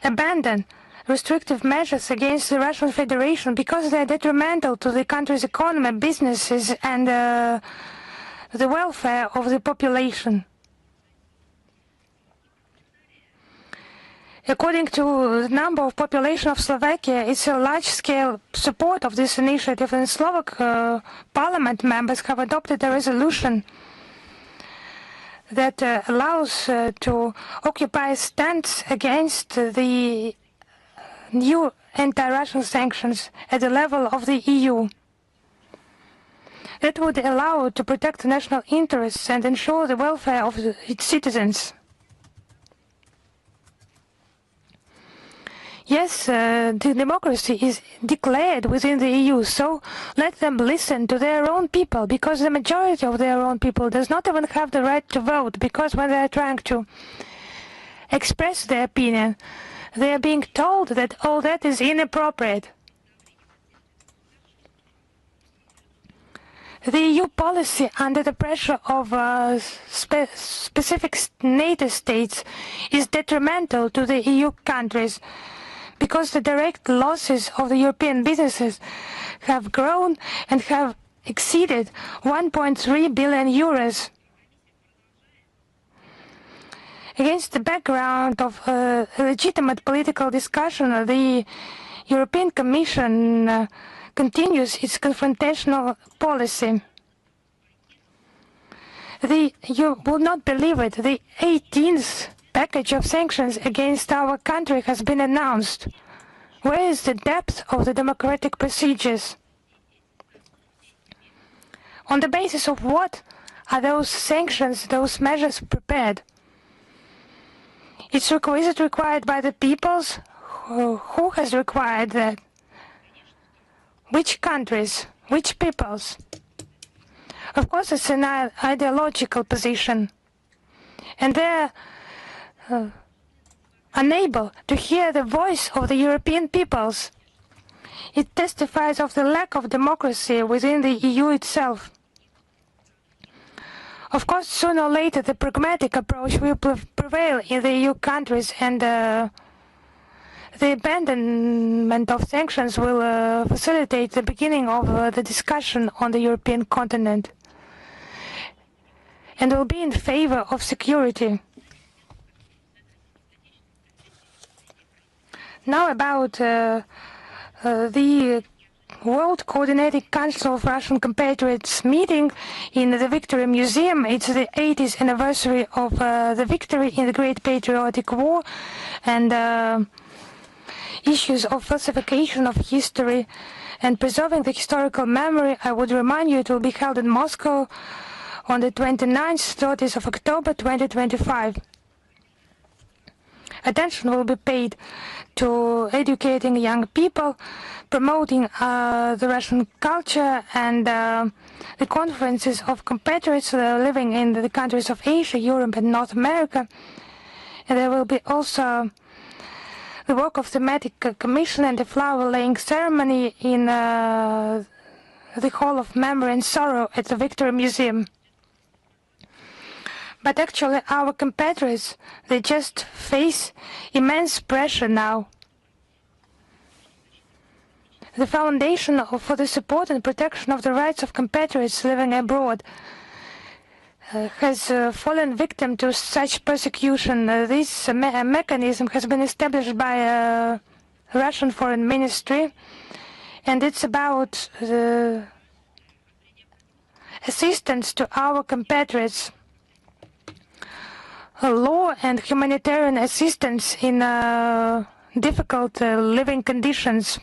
abandon restrictive measures against the Russian Federation because they are detrimental to the country's economy, businesses, and the welfare of the population. According to the number of population of Slovakia, it's a large-scale support of this initiative, and Slovak parliament members have adopted a resolution that allows to occupy a stance against the new anti-Russian sanctions at the level of the EU. That would allow to protect national interests and ensure the welfare of its citizens. Yes, the democracy is declared within the EU, so let them listen to their own people, because the majority of their own people does not even have the right to vote, because when they are trying to express their opinion, they are being told that all that is inappropriate. The EU policy under the pressure of specific NATO states is detrimental to the EU countries, because the direct losses of the European businesses have grown and have exceeded 1.3 billion euros. Against the background of legitimate political discussion, the European Commission continues its confrontational policy. You will not believe it, the 18th package of sanctions against our country has been announced. Where is the depth of the democratic procedures? On the basis of what are those sanctions, those measures prepared? Is it required by the peoples? Who has required that? Which countries? Which peoples? Of course, it's an ideological position. And they're unable to hear the voice of the European peoples. It testifies of the lack of democracy within the EU itself. Of course, sooner or later, the pragmatic approach will prevail in the EU countries, and the abandonment of sanctions will facilitate the beginning of the discussion on the European continent, and will be in favor of security. Now about the World Coordinating Council of Russian Compatriots meeting in the Victory Museum. It's the 80th anniversary of the victory in the Great Patriotic War, and issues of falsification of history and preserving the historical memory. I would remind you it will be held in Moscow on the 29th, 30th of October 2025. Attention will be paid to educating young people, promoting the Russian culture, and the conferences of compatriots living in the countries of Asia, Europe, and North America. And there will be also the work of thematic commission and the flower-laying ceremony in the Hall of Memory and Sorrow at the Victory Museum. But actually, our compatriots, they just face immense pressure now. The Foundation for the Support and Protection of the Rights of Compatriots Living Abroad has fallen victim to such persecution. This mechanism has been established by Russian Foreign Ministry, and it's about assistance to our compatriots, law and humanitarian assistance in difficult living conditions.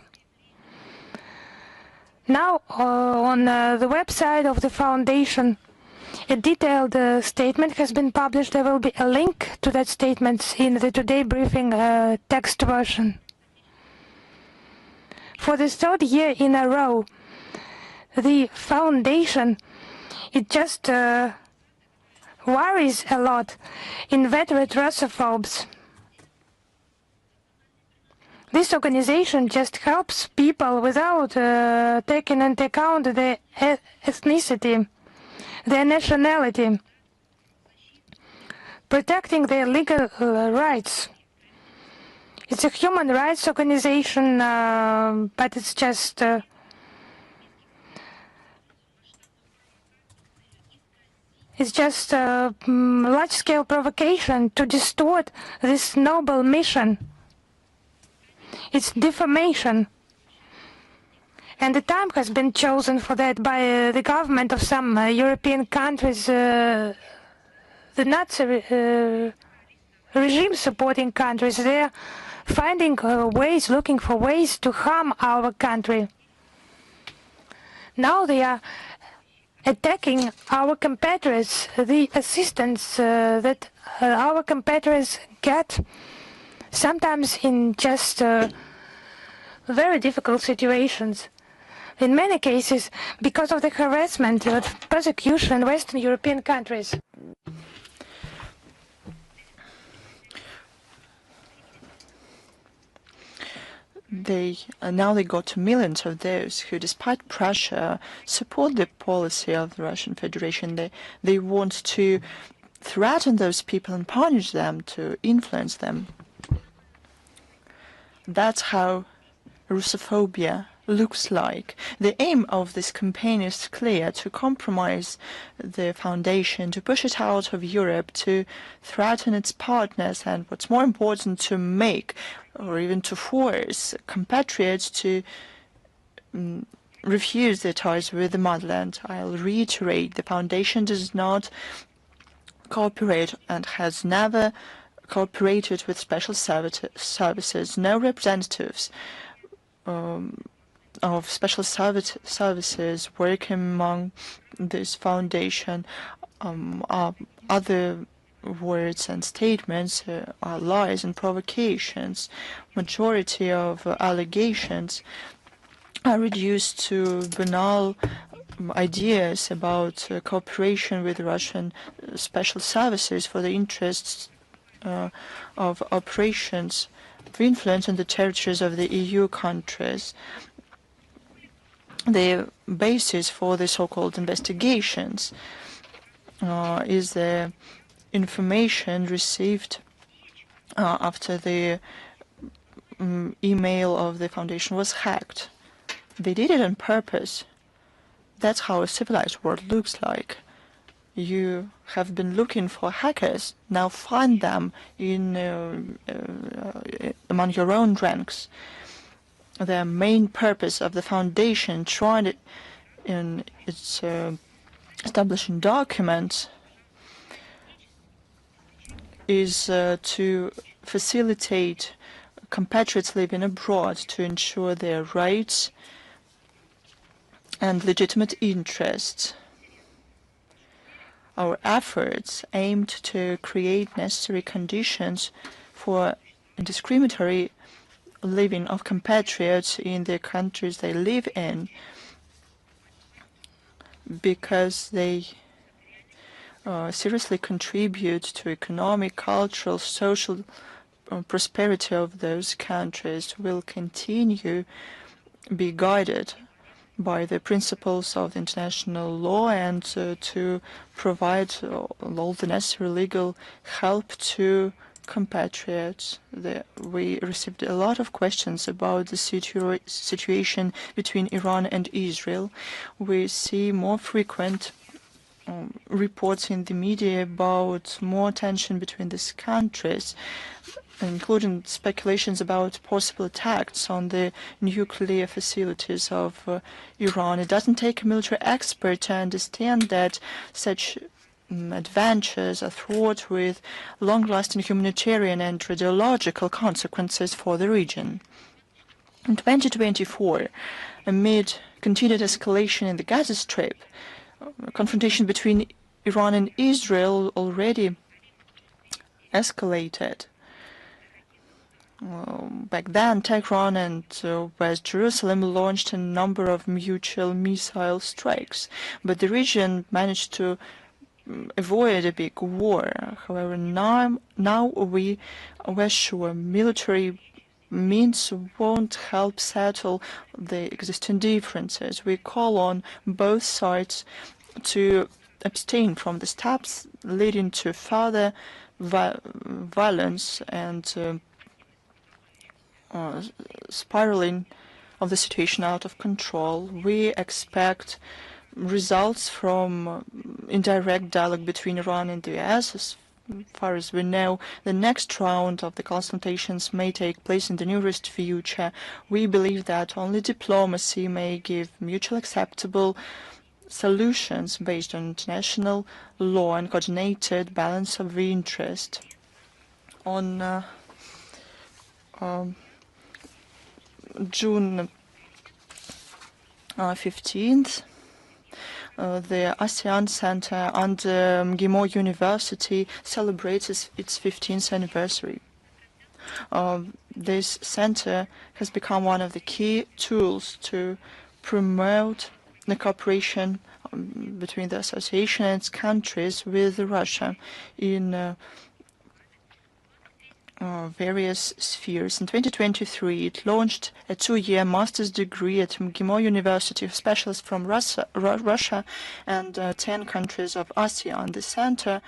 Now, on the website of the Foundation, a detailed statement has been published. There will be a link to that statement in the Today Briefing text version. For the third year in a row, the Foundation, it just worries a lot inveterate Russophobes. This organization just helps people without taking into account their ethnicity, their nationality, protecting their legal rights. It's a human rights organization, but it's just a large-scale provocation to distort this noble mission. It's defamation. And the time has been chosen for that by the government of some European countries, the Nazi regime-supporting countries. They're finding ways, looking for ways to harm our country. Now they are attacking our compatriots, the assistance that our compatriots get, sometimes in just very difficult situations. In many cases, because of the harassment and persecution in Western European countries. Now they got millions of those who, despite pressure, support the policy of the Russian Federation. They want to threaten those people and punish them, to influence them. That's how Russophobia looks like. The aim of this campaign is clear: to compromise the Foundation, to push it out of Europe, to threaten its partners, and what's more important, to make or even to force compatriots to refuse their ties with the motherland. I'll reiterate, the Foundation does not cooperate and has never cooperated with special services. No representatives of special services working among this foundation. Other words and statements are lies and provocations. Majority of allegations are reduced to banal ideas about cooperation with Russian special services for the interests of operations of influence on the territories of the EU countries. The basis for the so-called investigations is the information received after the email of the foundation was hacked. They did it on purpose. That's how a civilized world looks like. You have been looking for hackers. Now find them in among your own ranks. The main purpose of the foundation, tried it in its establishing documents, is to facilitate compatriots living abroad to ensure their rights and legitimate interests. Our efforts aimed to create necessary conditions for discriminatory living of compatriots in the countries they live in, because they seriously contribute to economic, cultural, social prosperity of those countries, will continue be guided by the principles of the international law and to provide all the necessary legal help to compatriots. We received a lot of questions about the situation between Iran and Israel. We see more frequent reports in the media about more tension between these countries, including speculations about possible attacks on the nuclear facilities of Iran. It doesn't take a military expert to understand that such adventures are fraught with long-lasting humanitarian and radiological consequences for the region. In 2024, amid continued escalation in the Gaza Strip, confrontation between Iran and Israel already escalated. Back then, Tehran and West Jerusalem launched a number of mutual missile strikes, but the region managed to avoid a big war. However, now we're sure military means won't help settle the existing differences. We call on both sides to abstain from the steps leading to further violence and spiraling of the situation out of control. We expect results from indirect dialogue between Iran and the U.S. As far as we know, the next round of the consultations may take place in the nearest future. We believe that only diplomacy may give mutually acceptable solutions based on international law and coordinated balance of interest. On June 15th, the ASEAN Center under MGIMO University celebrates its 15th anniversary. This center has become one of the key tools to promote the cooperation between the association and its countries with Russia in various spheres. In 2023, it launched a 2-year master's degree at MGIMO University of specialists from Russia and 10 countries of ASEAN. The center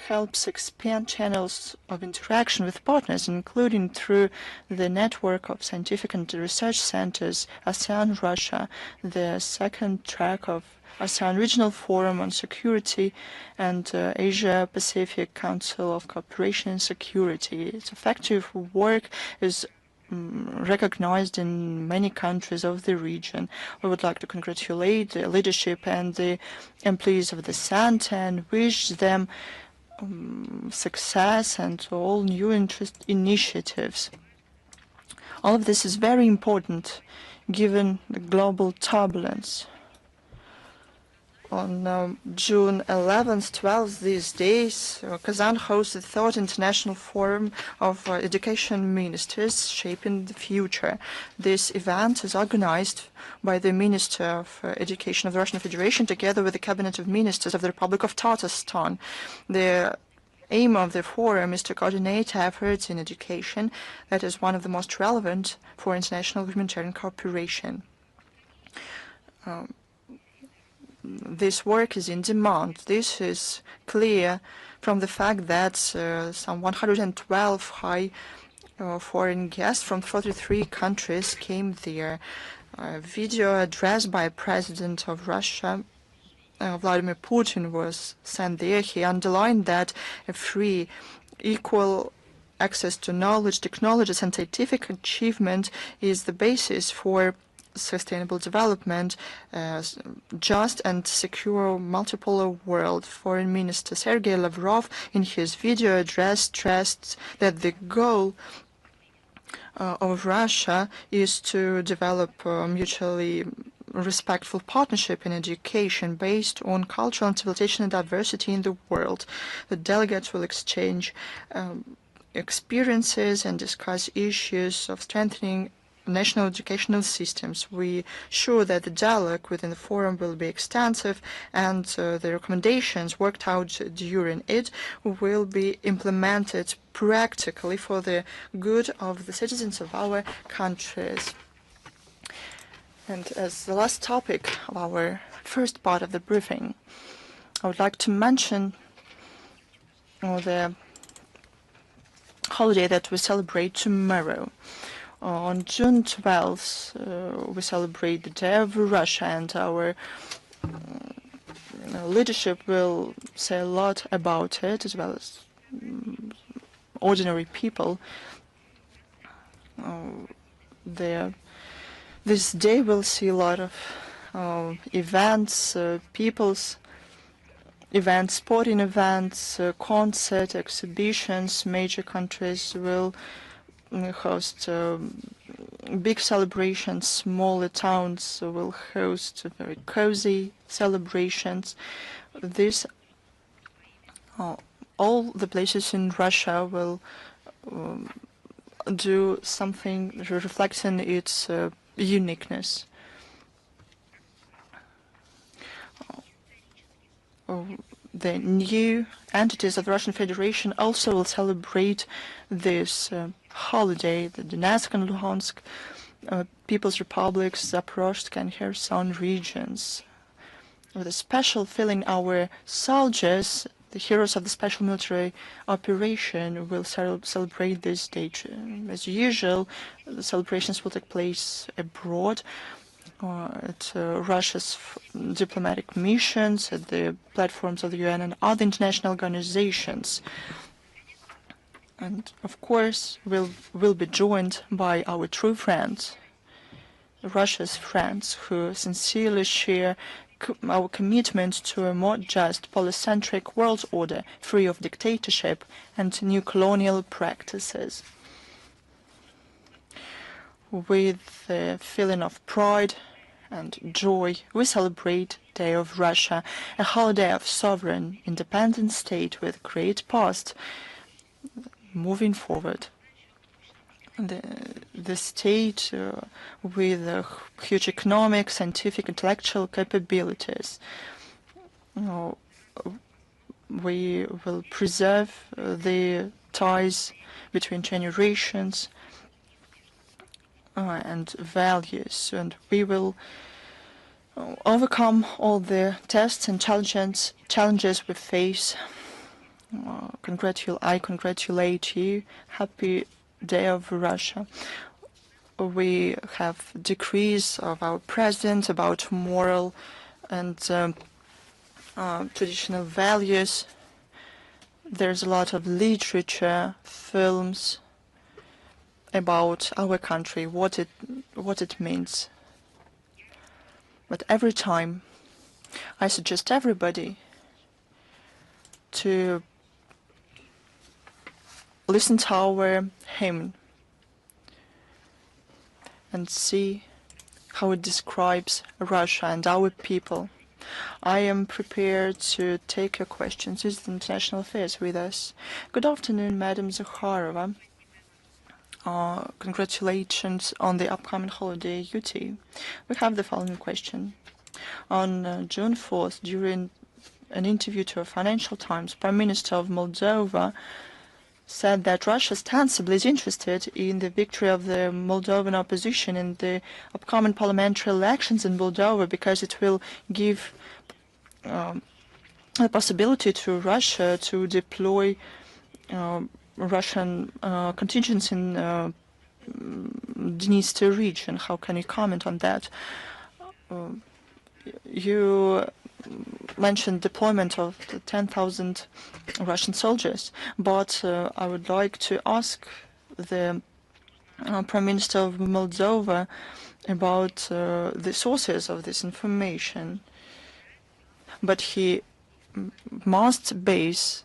helps expand channels of interaction with partners, including through the network of scientific and research centers ASEAN-Russia, the second track of ASEAN Regional Forum on Security, and Asia-Pacific Council of Cooperation and Security. Its effective work is recognized in many countries of the region. We would like to congratulate the leadership and the employees of the center and wish them success and all new initiatives. All of this is very important given the global turbulence. On June 11th, 12th, these days, Kazan hosted the Third International Forum of Education Ministers Shaping the Future. This event is organized by the Minister of Education of the Russian Federation together with the Cabinet of Ministers of the Republic of Tatarstan. The aim of the forum is to coordinate efforts in education that is one of the most relevant for international humanitarian cooperation. this work is in demand. This is clear from the fact that some 112 high foreign guests from 43 countries came there. A video address by President of Russia, Vladimir Putin, was sent there. He underlined that a free, equal access to knowledge, technology, and scientific achievement is the basis for sustainable development, just and secure multipolar world. Foreign Minister Sergei Lavrov, in his video address, stressed that the goal of Russia is to develop mutually respectful partnership in education based on cultural and civilization and diversity in the world. The delegates will exchange experiences and discuss issues of strengthening national educational systems. We sure that the dialogue within the forum will be extensive, and the recommendations worked out during it will be implemented practically for the good of the citizens of our countries. And as the last topic of our first part of the briefing, I would like to mention the holiday that we celebrate tomorrow. On June 12th, we celebrate the Day of Russia, and our leadership will say a lot about it, as well as ordinary people. This day will see a lot of events, people's events, sporting events, concert, exhibitions. Major countries will host big celebrations. Smaller towns will host very cozy celebrations. This, all the places in Russia will do something reflecting its uniqueness. The new entities of the Russian Federation also will celebrate this holiday. The Donetsk and Luhansk People's Republics, Zaporozhsk and Kherson regions. With a special feeling, our soldiers, the heroes of the special military operation, will celebrate this date. As usual, the celebrations will take place abroad, at Russia's diplomatic missions, at the platforms of the UN and other international organizations. And of course, we'll be joined by our true friends, Russia's friends, who sincerely share our commitment to a more just, polycentric world order, free of dictatorship and new colonial practices. With a feeling of pride and joy, we celebrate Day of Russia, a holiday of sovereign, independent state with great past moving forward. The state with huge economic, scientific, intellectual capabilities. We will preserve the ties between generations and values, and we will overcome all the tests and challenges we face. I congratulate you. Happy Day of Russia. We have decrees of our president about moral and traditional values. There's a lot of literature, films about our country, what it means. But every time, I suggest everybody to listen to our hymn and see how it describes Russia and our people. I am prepared to take your questions. This is International Affairs with us. Good afternoon, Madam Zakharova. Congratulations on the upcoming holiday, you too. We have the following question. On June 4th, during an interview to Financial Times, Prime Minister of Moldova said that Russia ostensibly is interested in the victory of the Moldovan opposition in the upcoming parliamentary elections in Moldova because it will give the possibility to Russia to deploy Russian contingents in Dniester region. How can you comment on that? You mentioned deployment of the 10,000 Russian soldiers, but I would like to ask the Prime Minister of Moldova about the sources of this information. But he must base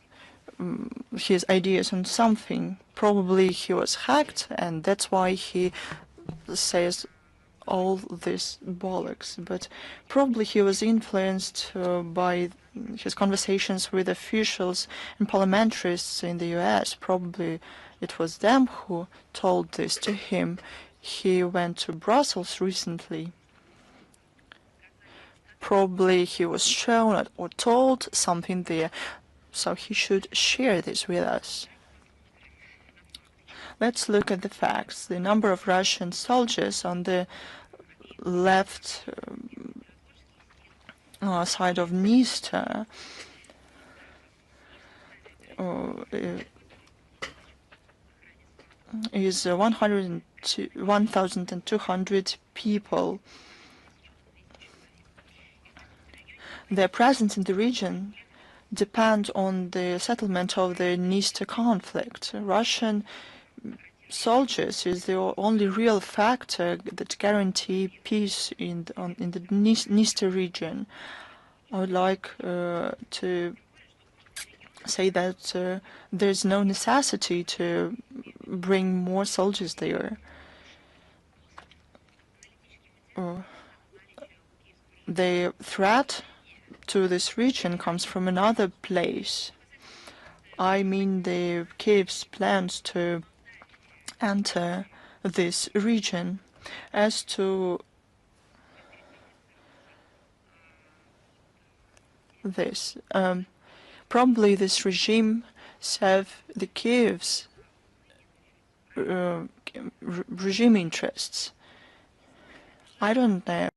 his ideas on something. Probably he was hacked, and that's why he says all this bollocks. But probably he was influenced by his conversations with officials and parliamentarists in the U.S. Probably it was them who told this to him. He went to Brussels recently. Probably he was shown or told something there, so he should share this with us. Let's look at the facts. The number of Russian soldiers on the left side of Dniester is 1,200 people. Their presence in the region depend on the settlement of the Dniester conflict. Russian soldiers is the only real factor that guarantee peace in the Dniester region. I would like to say that there's no necessity to bring more soldiers there. The threat to this region comes from another place. I mean the Kiev's plans to enter this region. As to this, probably this regime serve the Kiev's regime interests. I don't know.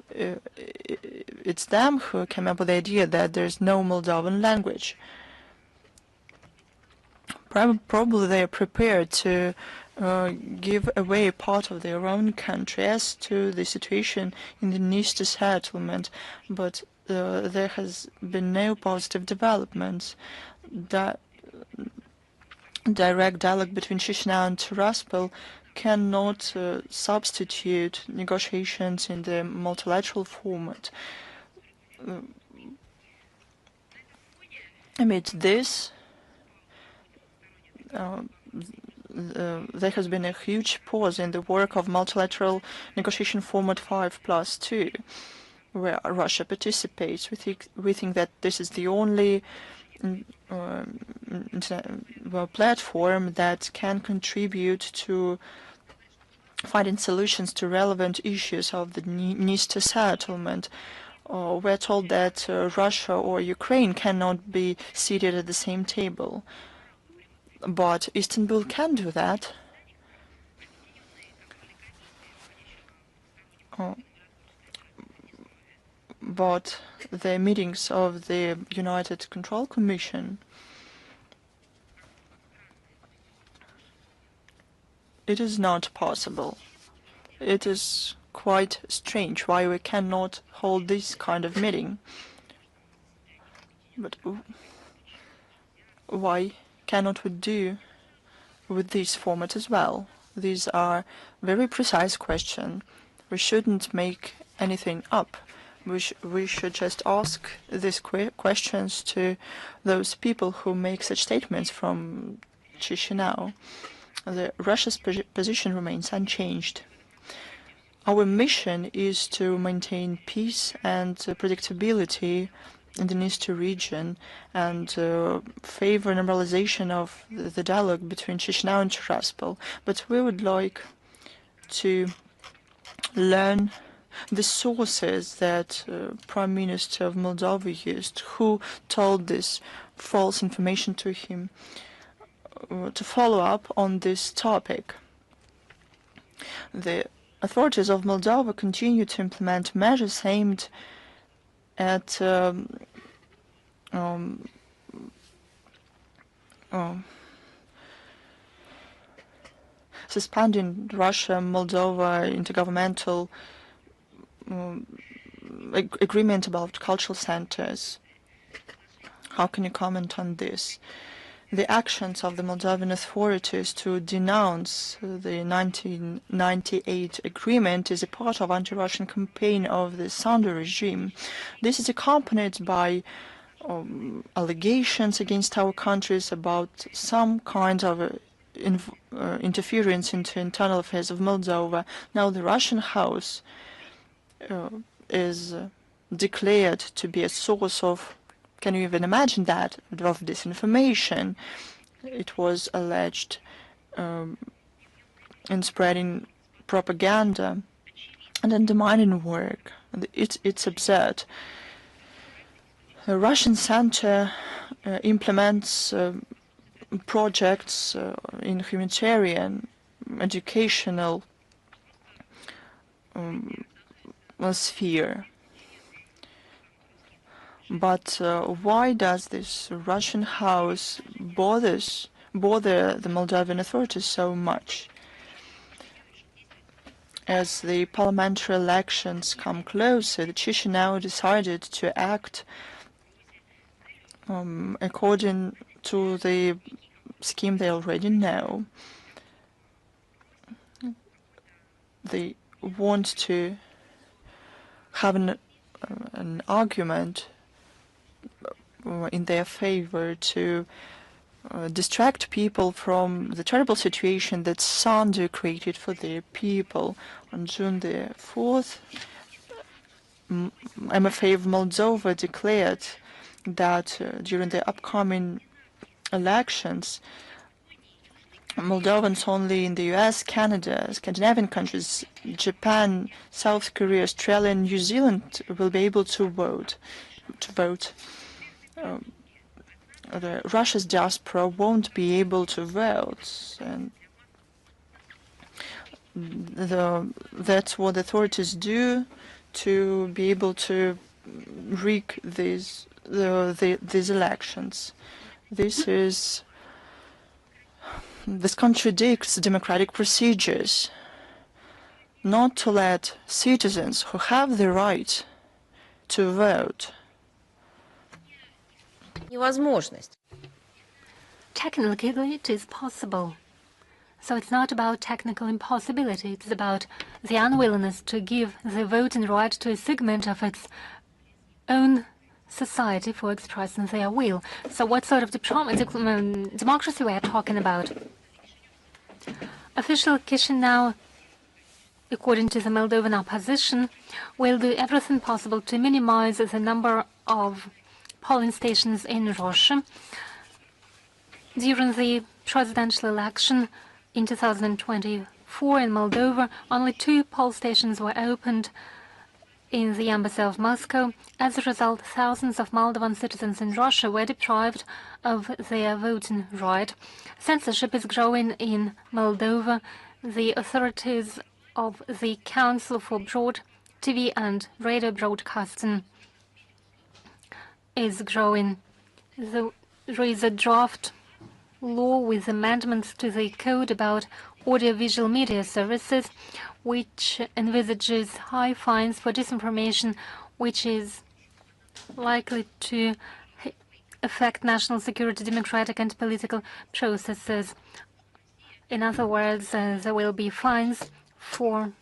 It's them who came up with the idea that there's no Moldovan language. Probably they are prepared to give away part of their own country. As to the situation in the Dniester settlement, but there has been no positive developments. That direct dialogue between Chisinau and Tiraspol cannot substitute negotiations in the multilateral format. Amid this, there has been a huge pause in the work of multilateral negotiation format 5+2, where Russia participates. We think that this is the only platform that can contribute to finding solutions to relevant issues of the Dniester settlement. We're told that Russia or Ukraine cannot be seated at the same table. But Istanbul can do that. But the meetings of the United Control Commission, it is not possible. It is quite strange why we cannot hold this kind of meeting. But why cannot we do with this format as well? These are very precise questions. We shouldn't make anything up. We should just ask these questions to those people who make such statements from Chisinau. Russia's position remains unchanged. Our mission is to maintain peace and predictability in the Dniester region and favor normalization of the dialogue between Chisinau and Tiraspol. But we would like to learn the sources that Prime Minister of Moldova used, who told this false information to him, to follow up on this topic. The authorities of Moldova continue to implement measures aimed at suspending Russia-Moldova intergovernmental agreement about cultural centers. How can you comment on this? The actions of the Moldovan authorities to denounce the 1998 agreement is a part of anti-Russian campaign of the Sandu regime. This is accompanied by allegations against our countries about some kind of interference into internal affairs of Moldova. Now the Russian House is declared to be a source of, can you even imagine that, of disinformation. It was alleged in spreading propaganda and undermining work. It's absurd. The Russian center implements projects in humanitarian, educational sphere. But why does this Russian House bother the Moldovan authorities so much? As the parliamentary elections come closer, the Chisinau decided to act according to the scheme they already know. They want to have an argument in their favor to distract people from the terrible situation that Sandu created for their people. On June the 4th, MFA of Moldova declared that during the upcoming elections, Moldovans only in the U.S., Canada, Scandinavian countries, Japan, South Korea, Australia, and New Zealand will be able to vote. Russia's diaspora won't be able to vote, and that's what the authorities do to be able to rig these elections. This contradicts democratic procedures. Not to let citizens who have the right to vote. Technically, it is possible. So it's not about technical impossibility. It's about the unwillingness to give the voting right to a segment of its own society for expressing their will. So what sort of democracy we are talking about? Official Chisinau, according to the Moldovan opposition, will do everything possible to minimize the number of polling stations in Russia. During the presidential election in 2024 in Moldova, only 2 poll stations were opened in the embassy of Moscow. As a result, thousands of Moldovan citizens in Russia were deprived of their voting right. Censorship is growing in Moldova. The authorities of the Council for Broad TV and Radio Broadcasting is growing. There is a draft law with amendments to the code about audiovisual media services, which envisages high fines for disinformation, which is likely to affect national security, democratic and political processes. In other words, there will be fines for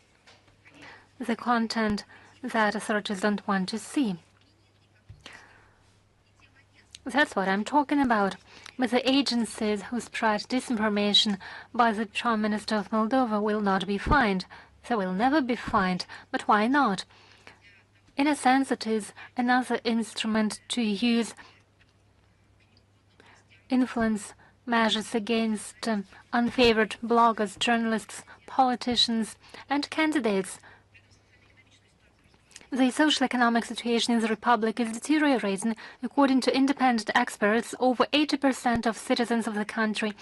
the content that authorities don't want to see. That's what I'm talking about. But the agencies who spread disinformation by the Prime Minister of Moldova will not be fined. They will never be fined. But why not? In a sense, it is another instrument to use influence measures against unfavored bloggers, journalists, politicians, and candidates. The social-economic situation in the Republic is deteriorating. According to independent experts, over 80% of citizens of the country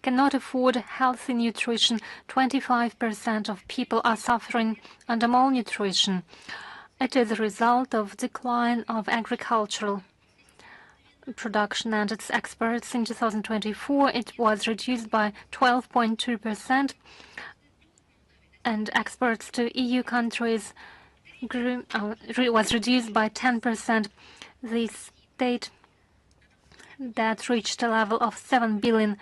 cannot afford healthy nutrition. 25% of people are suffering under malnutrition. It is a result of decline of agricultural production and its exports. In 2024, it was reduced by 12.2%, and exports to EU countries was reduced by 10%. The state debt reached a level of $7 billion.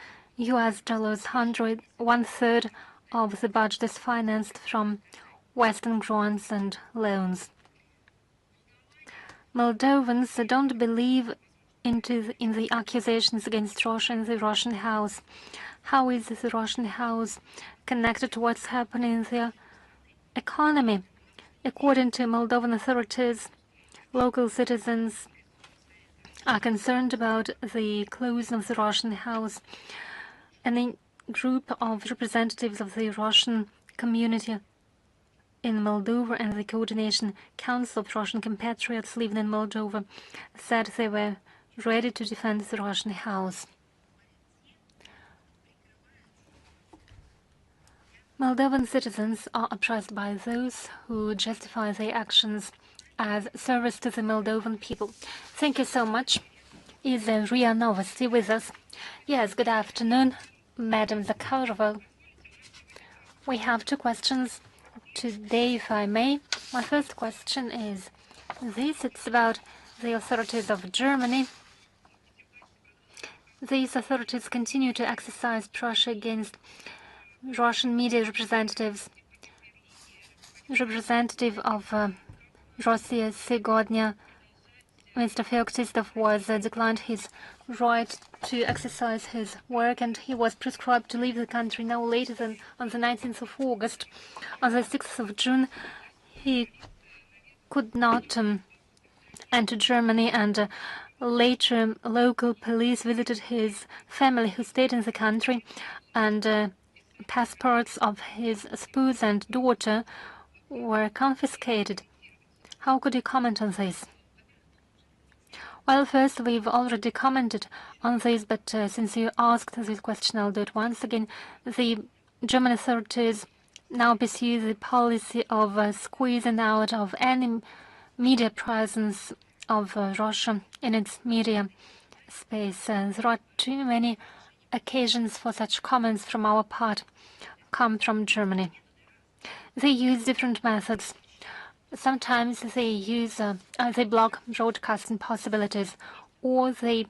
One-third of the budget is financed from Western grants and loans. Moldovans don't believe in the accusations against Russia in the Russian House. How is the Russian House connected to what's happening in the economy? According to Moldovan authorities, local citizens are concerned about the closing of the Russian House. And a group of representatives of the Russian community in Moldova and the Coordination Council of Russian compatriots living in Moldova said they were ready to defend the Russian House. Moldovan citizens are oppressed by those who justify their actions as service to the Moldovan people. Thank you so much. Is Ria Novosti with us? Yes, good afternoon, Madam Zakharova. We have two questions today, if I may. My first question is this. It's about the authorities of Germany. These authorities continue to exercise pressure against Russian media representatives. Representative of Russia Сегодня, Mr. Feoktistov, was declined his right to exercise his work, and he was prescribed to leave the country no later than on the 19th of August. On the 6th of June, he could not enter Germany, and later local police visited his family who stayed in the country, and passports of his spouse and daughter were confiscated. How could you comment on this? Well, first, we've already commented on this, but since you asked this question, I'll do it once again. The German authorities now pursue the policy of squeezing out of any media presence of Russia in its media space. There are too many occasions for such comments from our part come from Germany. They use different methods. Sometimes they use they block broadcasting possibilities, or they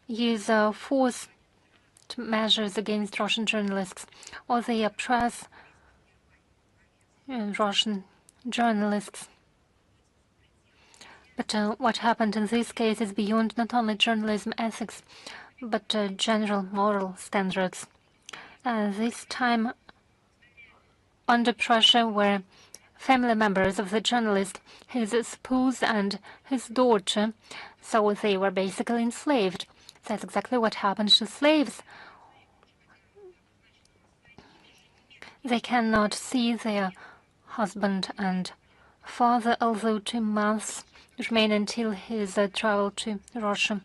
use forced measures against Russian journalists, or they oppress Russian journalists. But what happened in this case is beyond not only journalism ethics, but general moral standards. This time, under pressure were family members of the journalist, his spouse and his daughter, so they were basically enslaved. That's exactly what happened to slaves. They cannot see their husband and father, although 2 months remain until his travel to Russia.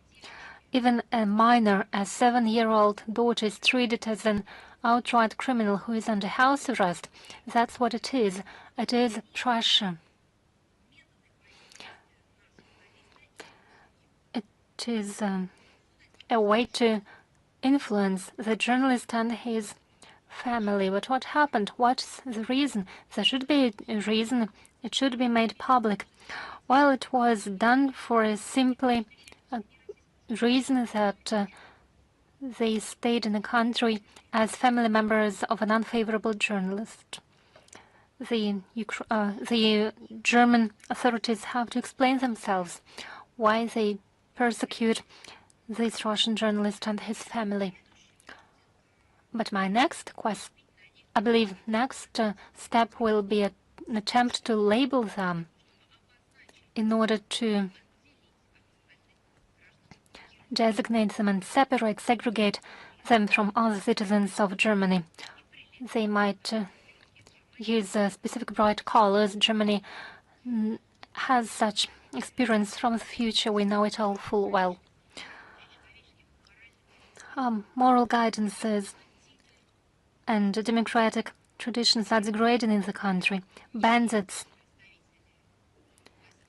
Even a minor, a 7-year-old daughter, is treated as an outright criminal who is under house arrest. That's what it is. It is pressure. It is a way to influence the journalist and his family. But what happened? What's the reason? There should be a reason. It should be made public. Well, it was done for simply a reason that they stayed in the country as family members of an unfavorable journalist. The German authorities have to explain themselves why they persecute this Russian journalist and his family. But my next step will be an attempt to label them in order to designate them and segregate them from other citizens of Germany. They might use specific bright colors. Germany has such experience from the future. We know it all full well. Moral guidances and democratic traditions are degrading in the country. Bandits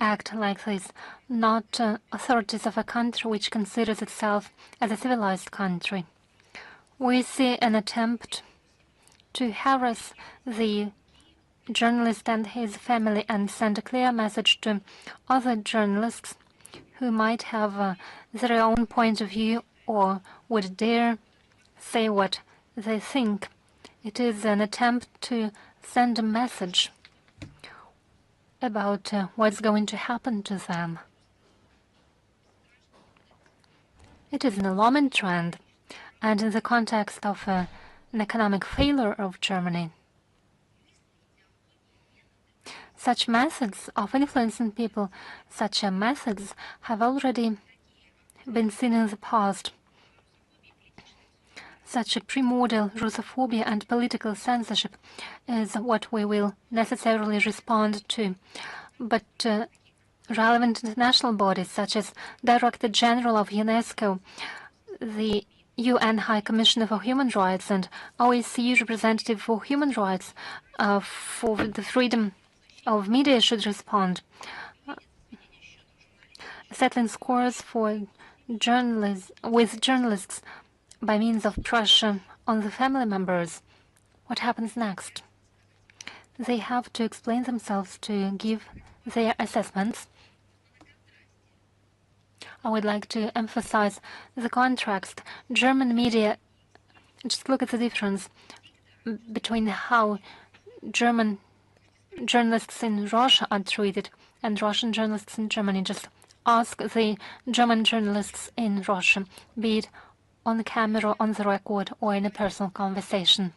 act like this, not authorities of a country which considers itself as a civilized country. We see an attempt to harass the journalist and his family and send a clear message to other journalists who might have their own point of view or would dare say what they think. It is an attempt to send a message about what's going to happen to them. It is an alarming trend, and in the context of an economic failure of Germany, such methods of influencing people, such methods have already been seen in the past. Such a primordial Russophobia and political censorship is what we will necessarily respond to. But relevant international bodies such as Director General of UNESCO, the UN High Commissioner for Human Rights, and OSCE Representative for Human Rights for the freedom of media should respond. Settling scores for journalists by means of pressure on the family members. What happens next? They have to explain themselves to give their assessments. I would like to emphasize the contrast. German media, just look at the difference between how German journalists in Russia are treated and Russian journalists in Germany. Just ask the German journalists in Russia, be it on camera, on the record, or in a personal conversation.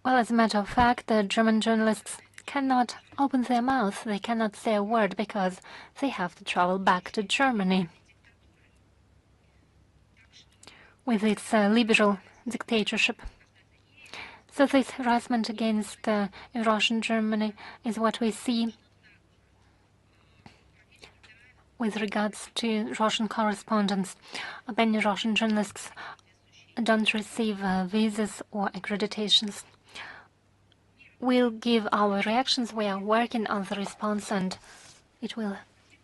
Well, as a matter of fact, the German journalists cannot open their mouth. They cannot say a word because they have to travel back to Germany with its liberal dictatorship. So this harassment against Russian Germany is what we see with regards to Russian correspondence. Many Russian journalists don't receive visas or accreditations. We'll give our reactions. We are working on the response and it will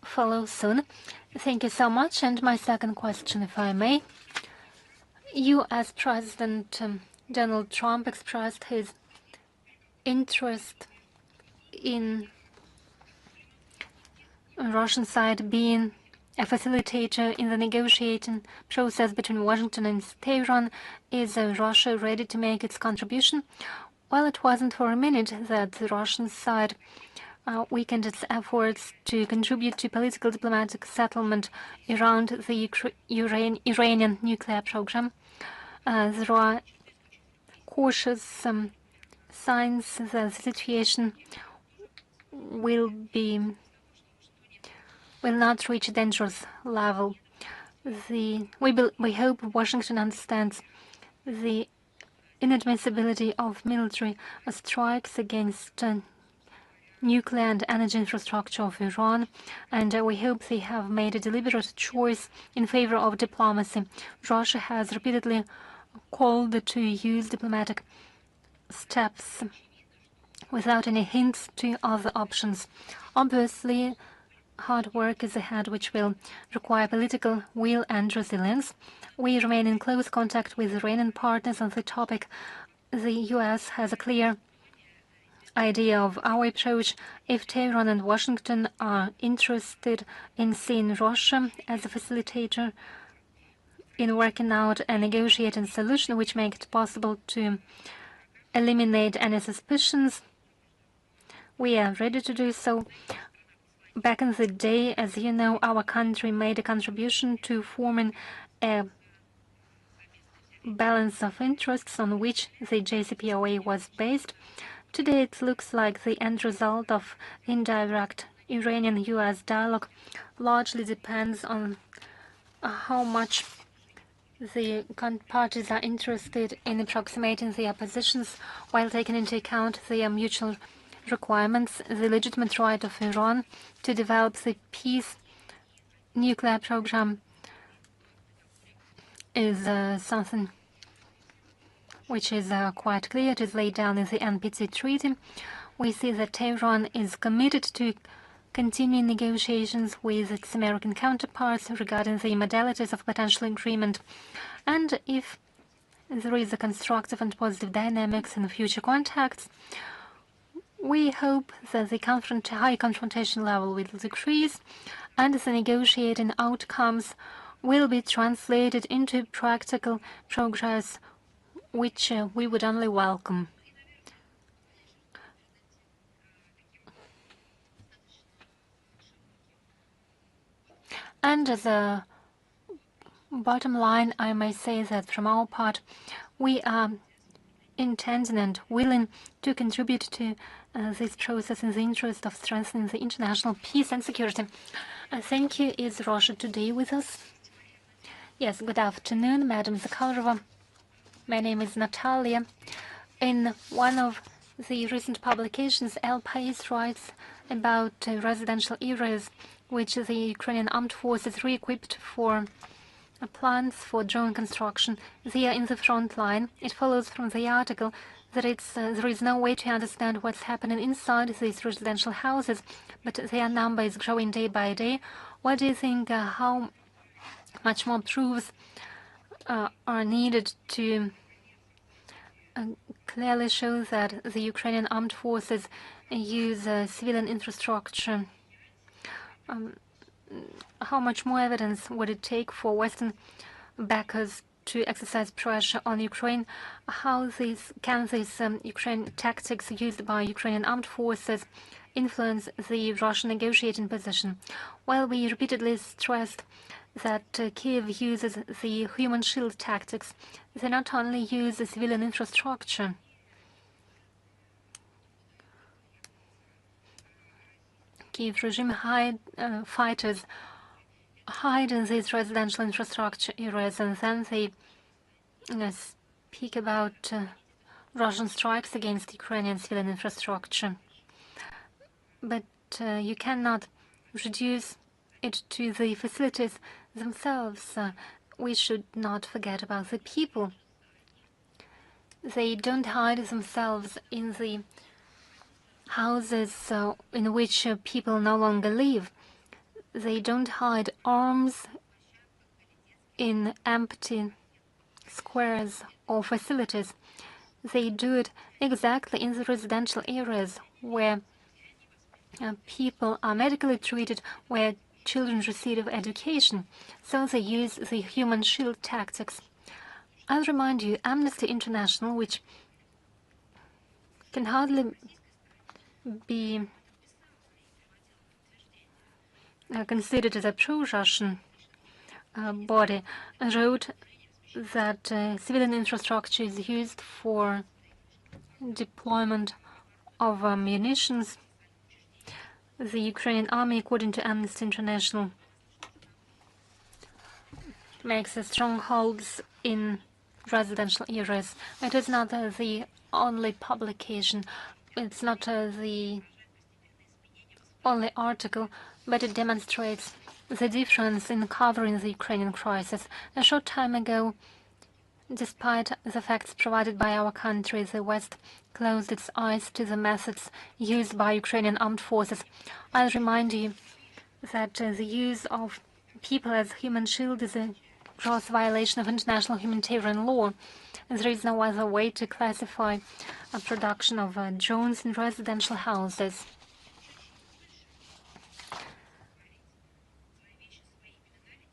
follow soon. Thank you so much. And my second question, if I may. U.S. President Donald Trump expressed his interest in Russian side being a facilitator in the negotiating process between Washington and Tehran. Is Russia ready to make its contribution? Well, it wasn't for a minute that the Russian side weakened its efforts to contribute to political diplomatic settlement around the Iranian nuclear program. There are cautious signs that the situation will not reach a dangerous level. We hope Washington understands the inadmissibility of military strikes against nuclear and energy infrastructure of Iran, and we hope they have made a deliberate choice in favor of diplomacy. Russia has repeatedly called to use diplomatic steps without any hints to other options. Obviously, hard work is ahead, which will require political will and resilience. We remain in close contact with Iranian partners on the topic. The U.S. has a clear idea of our approach. If Tehran and Washington are interested in seeing Russia as a facilitator in working out a negotiating solution which makes it possible to eliminate any suspicions, we are ready to do so. Back in the day, as you know, our country made a contribution to forming a balance of interests on which the JCPOA was based. Today, it looks like the end result of indirect Iranian-U.S. dialogue largely depends on how much the parties are interested in approximating their positions while taking into account their mutual requirements. The legitimate right of Iran to develop the peace nuclear program is something which is quite clear. It is laid down in the NPT treaty. We see that Tehran is committed to continuing negotiations with its American counterparts regarding the modalities of potential agreement. And if there is a constructive and positive dynamics in future contacts, we hope that the high confrontation level will decrease and the negotiating outcomes will be translated into practical progress, which we would only welcome. And as a bottom line, I may say that from our part, we are intending and willing to contribute to this process in the interest of strengthening the international peace and security. Thank you. Is Russia Today with us? Yes, good afternoon, Madam Zakharova. My name is Natalia. In one of the recent publications, El País writes about residential areas which the Ukrainian armed forces re-equipped for plans for drone construction. They are in the front line. It follows from the article that there is no way to understand what's happening inside these residential houses, but their number is growing day by day. What do you think, how much more proofs are needed to clearly show that the Ukrainian armed forces use civilian infrastructure? How much more evidence would it take for Western backers to exercise pressure on Ukraine? How can these Ukraine tactics used by Ukrainian armed forces influence the Russian negotiating position? Well, we repeatedly stressed that Kiev uses the human shield tactics. They not only use the civilian infrastructure, Kiev regime fighters hide in these residential infrastructure areas, and then they speak about Russian strikes against Ukrainian civilian infrastructure. But you cannot reduce it to the facilities themselves. We should not forget about the people. They don't hide themselves in the houses in which people no longer live. They don't hide arms in empty squares or facilities. They do it exactly in the residential areas where people are medically treated, where children receive education. So they use the human shield tactics. I'll remind you, Amnesty International, which can hardly be considered as a pro-Russian body, wrote that civilian infrastructure is used for deployment of munitions. The Ukrainian army, according to Amnesty International, makes strongholds in residential areas. It is not the only publication. It's not the only article, but it demonstrates the difference in covering the Ukrainian crisis. A short time ago, despite the facts provided by our country, the West closed its eyes to the methods used by Ukrainian armed forces. I'll remind you that the use of people as human shield is a gross violation of international humanitarian law. There is no other way to classify a production of drones in residential houses.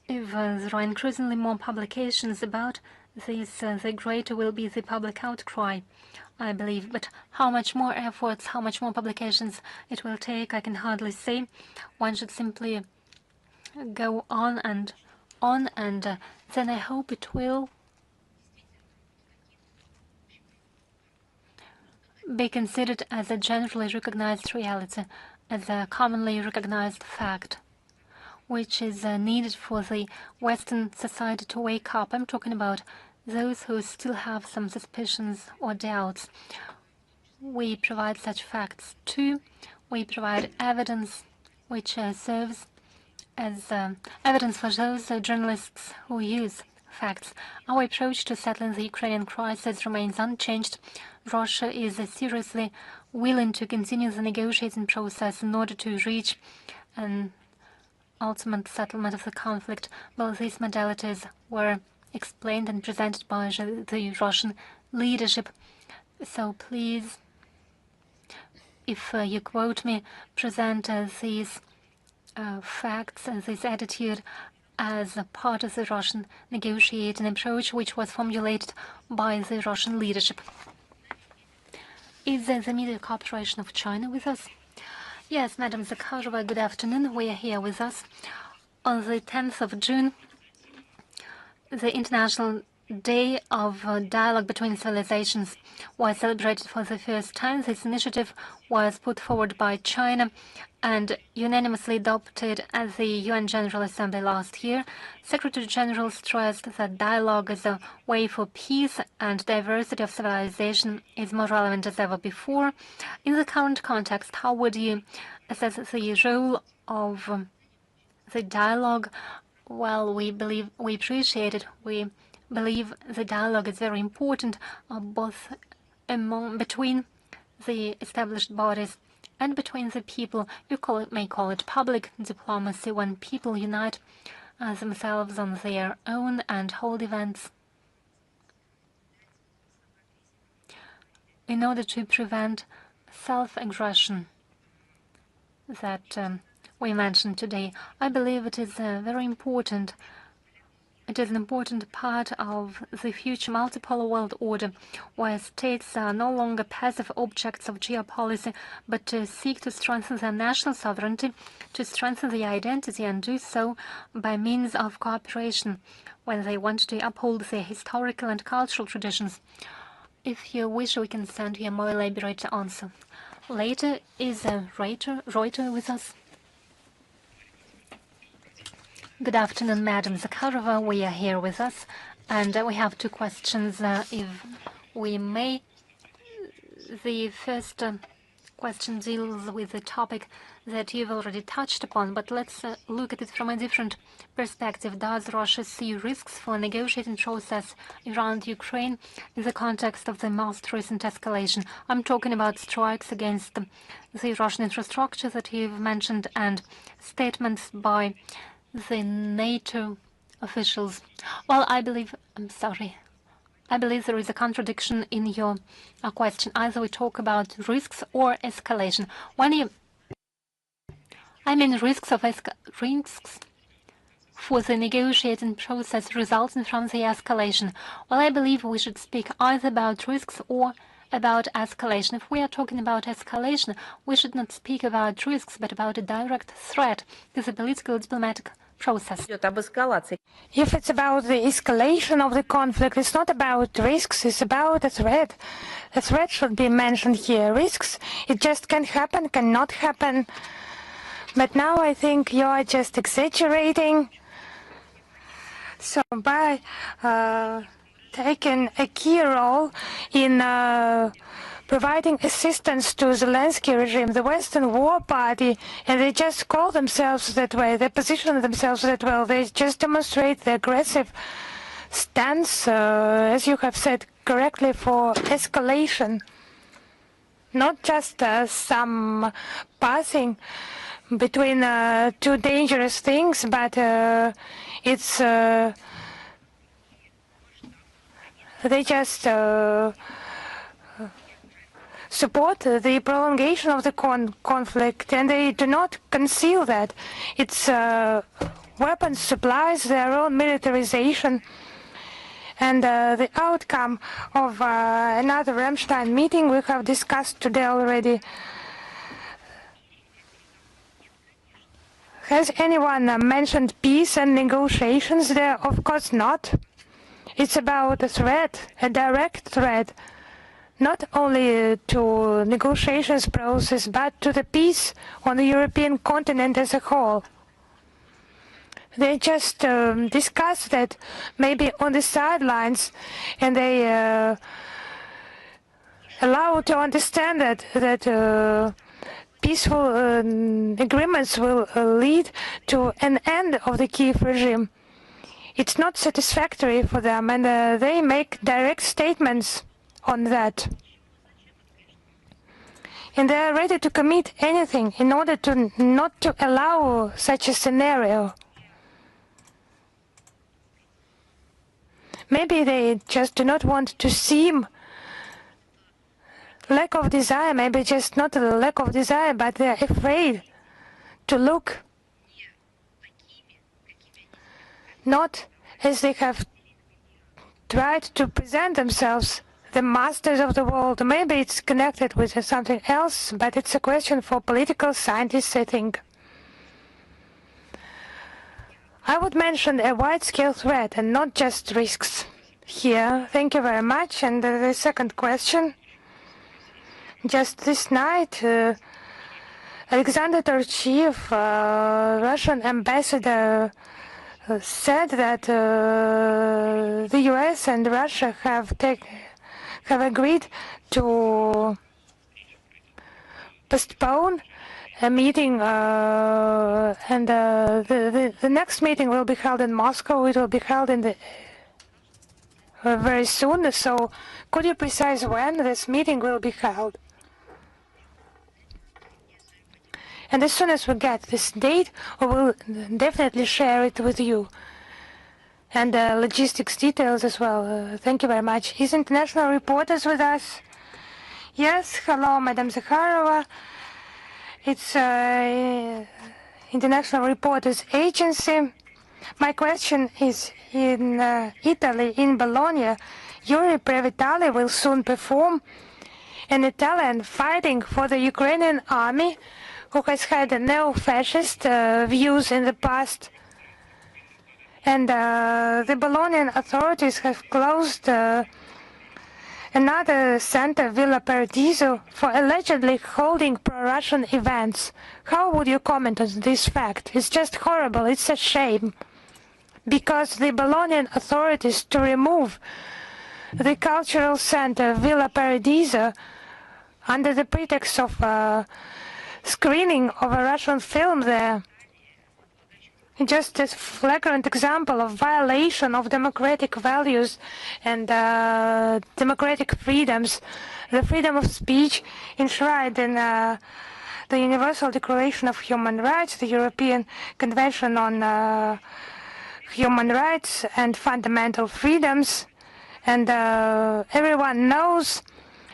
If there are increasingly more publications about this, the greater will be the public outcry, I believe. But how much more efforts, how much more publications it will take, I can hardly say. One should simply go on, and then I hope it will be considered as a generally recognized reality, as a commonly recognized fact, which is needed for the Western society to wake up. I'm talking about those who still have some suspicions or doubts. We provide such facts too. We provide evidence which serves as evidence for those journalists who use facts. Our approach to settling the Ukrainian crisis remains unchanged. Russia is seriously willing to continue the negotiating process in order to reach an ultimate settlement of the conflict. Both these modalities were explained and presented by the Russian leadership. So please, if you quote me, present these facts and this attitude as a part of the Russian negotiating approach, which was formulated by the Russian leadership. Is the immediate cooperation of China with us? Yes, Madam Zakharova, good afternoon. We are here with us. On the 10th of June, the International Day of Dialogue Between Civilizations was celebrated for the first time. This initiative was put forward by China and unanimously adopted at the UN General Assembly last year. Secretary General stressed that dialogue is a way for peace and diversity of civilization is more relevant as ever before. In the current context, how would you assess the role of the dialogue? Well, we appreciate it. We believe the dialogue is very important, both between the established bodies and between the people. You may call it public diplomacy, when people unite themselves on their own and hold events in order to prevent self-aggression that we mentioned today. I believe it is very important. It is an important part of the future multipolar world order, where states are no longer passive objects of geopolicy, but seek to strengthen their national sovereignty, to strengthen their identity, and do so by means of cooperation, when they want to uphold their historical and cultural traditions. If you wish, we can send you a more elaborate answer. Later, is Reuter with us? Good afternoon, Madam Zakharova. We are here with us, and we have two questions, if we may. The first question deals with the topic that you've already touched upon, but let's look at it from a different perspective. Does Russia see risks for a negotiating process around Ukraine in the context of the most recent escalation? I'm talking about strikes against the Russian infrastructure that you've mentioned and statements by the NATO officials. Well, I believe there is a contradiction in your question. Either we talk about risks or escalation. I mean risks for the negotiating process resulting from the escalation. Well, I believe we should speak either about risks or about escalation. If we are talking about escalation, we should not speak about risks, but about a direct threat to the political diplomatic process. If it's about the escalation of the conflict, it's not about risks, it's about a threat. A threat should be mentioned here. Risks, it just can happen, cannot happen. But now I think you are just exaggerating. So by taking a key role in providing assistance to Zelensky regime, the Western War Party, and they just call themselves that way, they position themselves that way, they just demonstrate the aggressive stance, as you have said correctly, for escalation. Not just some passing between two dangerous things, but it's they just support the prolongation of the conflict, and they do not conceal that. It's weapons supplies, their own militarization, and the outcome of another Ramstein meeting we have discussed today already. Has anyone mentioned peace and negotiations there? Of course not. It's about a threat, a direct threat, not only to negotiations process, but to the peace on the European continent as a whole. They just discuss that maybe on the sidelines, and they allow to understand that peaceful agreements will lead to an end of the Kiev regime. It's not satisfactory for them, and they make direct statements on that. And they are ready to commit anything in order to not to allow such a scenario. Maybe they just do not want to seem lack of desire, maybe just not a lack of desire, but they are afraid to look not as they have tried to present themselves, the masters of the world. Maybe it's connected with something else, but it's a question for political scientists, I think. I would mention a wide-scale threat and not just risks here. Thank you very much. And the second question. Just this night, Alexander Darchiev, Russian ambassador, said that the U.S. and Russia have agreed to postpone a meeting, and the next meeting will be held in Moscow. It will be held in the very soon. So, could you precise when this meeting will be held? And as soon as we get this date, we will definitely share it with you. And logistics details as well. Thank you very much. Is international reporters with us? Yes, hello, Madam Zakharova. It's International Reporters Agency. My question is, in Italy, in Bologna, Yuri Previtali will soon perform an Italian fighting for the Ukrainian army, who has had neo-fascist views in the past. And the Bolognian authorities have closed another center, Villa Paradiso, for allegedly holding pro-Russian events. How would you comment on this fact? It's just horrible. It's a shame. Because the Bolognian authorities, to remove the cultural center, Villa Paradiso, under the pretext of screening of a Russian film there, just a flagrant example of violation of democratic values and democratic freedoms, the freedom of speech enshrined in the Universal Declaration of Human Rights, the European Convention on Human Rights and Fundamental Freedoms. And everyone knows,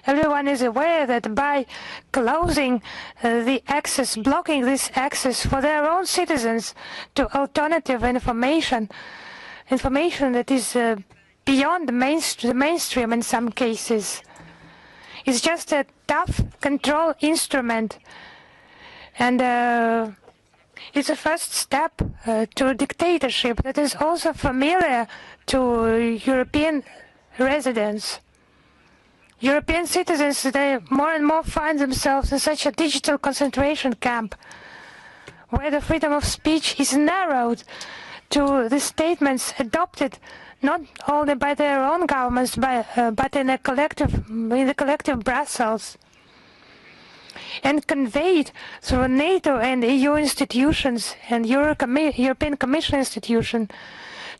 everyone is aware that by closing the access, blocking this access for their own citizens to alternative information that is beyond the mainstream in some cases, is just a tough control instrument. And it's a first step to dictatorship that is also familiar to European residents. European citizens today more and more find themselves in such a digital concentration camp where the freedom of speech is narrowed to the statements adopted not only by their own governments but in the collective Brussels, and conveyed through NATO and EU institutions and European Commission institution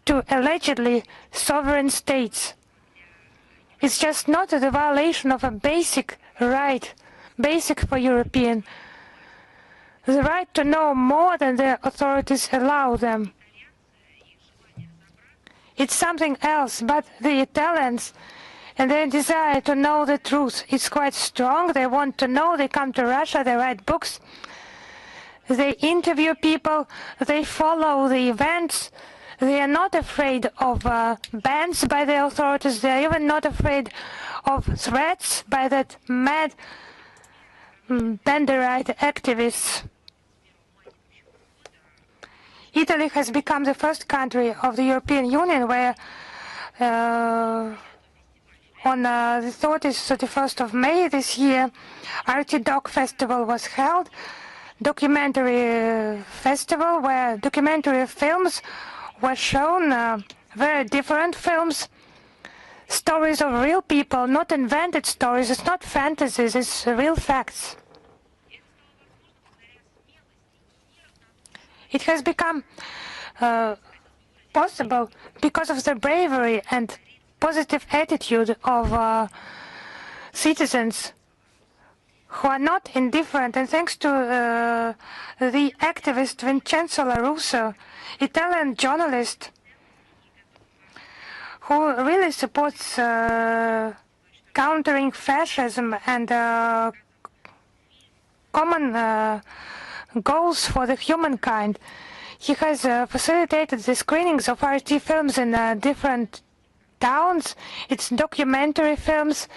to allegedly sovereign states. It's just not the violation of a basic right, basic for European, the right to know more than their authorities allow them. It's something else, but the Italians and their desire to know the truth is quite strong. They want to know, they come to Russia, they write books, they interview people, they follow the events. They are not afraid of bans by the authorities. They are even not afraid of threats by that mad Banderite activists. Italy has become the first country of the European Union where on the 31st of May this year, Arctic Dog Festival was held, documentary festival where documentary films were shown, very different films, stories of real people, not invented stories. It's not fantasies, it's real facts. It has become possible because of the bravery and positive attitude of citizens who are not indifferent, and thanks to the activist Vincenzo La Russo, Italian journalist, who really supports countering fascism and common goals for the humankind. He has facilitated the screenings of RT films in different towns. It's documentary films.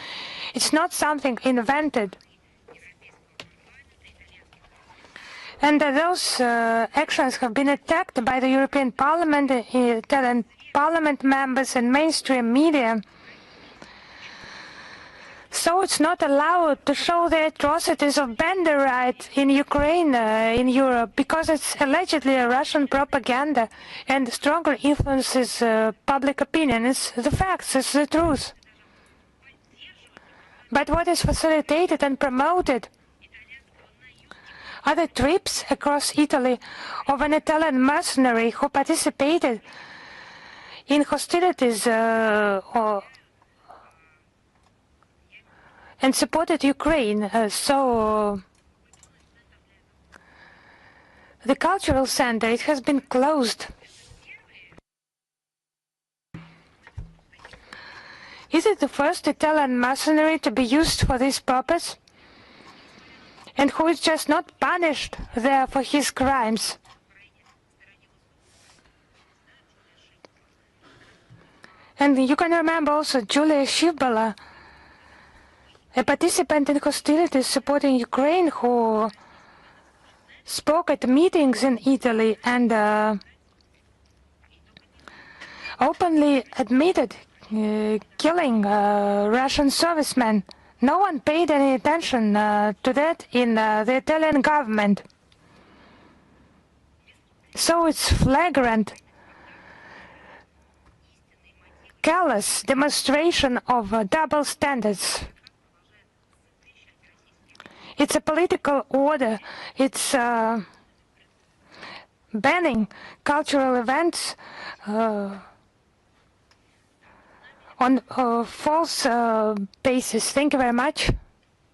It's not something invented. And those actions have been attacked by the European Parliament, Italian Parliament members and mainstream media. So it's not allowed to show the atrocities of Banderite in Ukraine, in Europe, because it's allegedly a Russian propaganda and strongly influences public opinion. It's the facts, it's the truth. But what is facilitated and promoted are the trips across Italy of an Italian mercenary who participated in hostilities and supported Ukraine. So the cultural center, it has been closed. Is it the first Italian mercenary to be used for this purpose? And who is just not punished there for his crimes? And you can remember also Julia Shibala, a participant in hostilities supporting Ukraine, who spoke at meetings in Italy and openly admitted killing Russian servicemen. No one paid any attention to that in the Italian government. So it's flagrant, callous demonstration of double standards. It's a political order. It's banning cultural events on false basis. Thank you very much.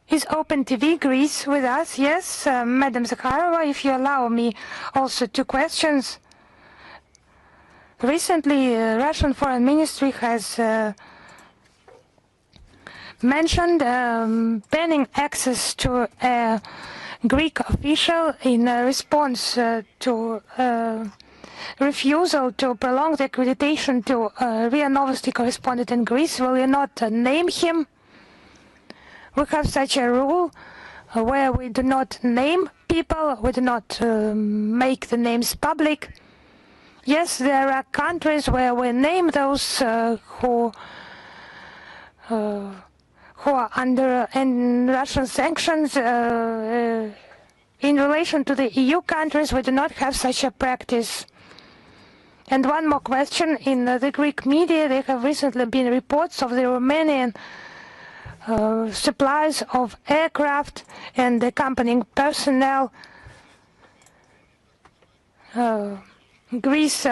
Is Open TV Greece with us? Yes, Madam Zakharova, if you allow me also 2 questions. Recently, Russian Foreign Ministry has mentioned banning access to a Greek official in response to refusal to prolong the accreditation to RIA Novosti correspondent in Greece. Will you not name him? We have such a rule where we do not name people, we do not make the names public. Yes, there are countries where we name those who are under Russian sanctions. In relation to the EU countries, we do not have such a practice. And one more question. In the Greek media, there have recently been reports of the Romanian supplies of aircraft and accompanying personnel. Greece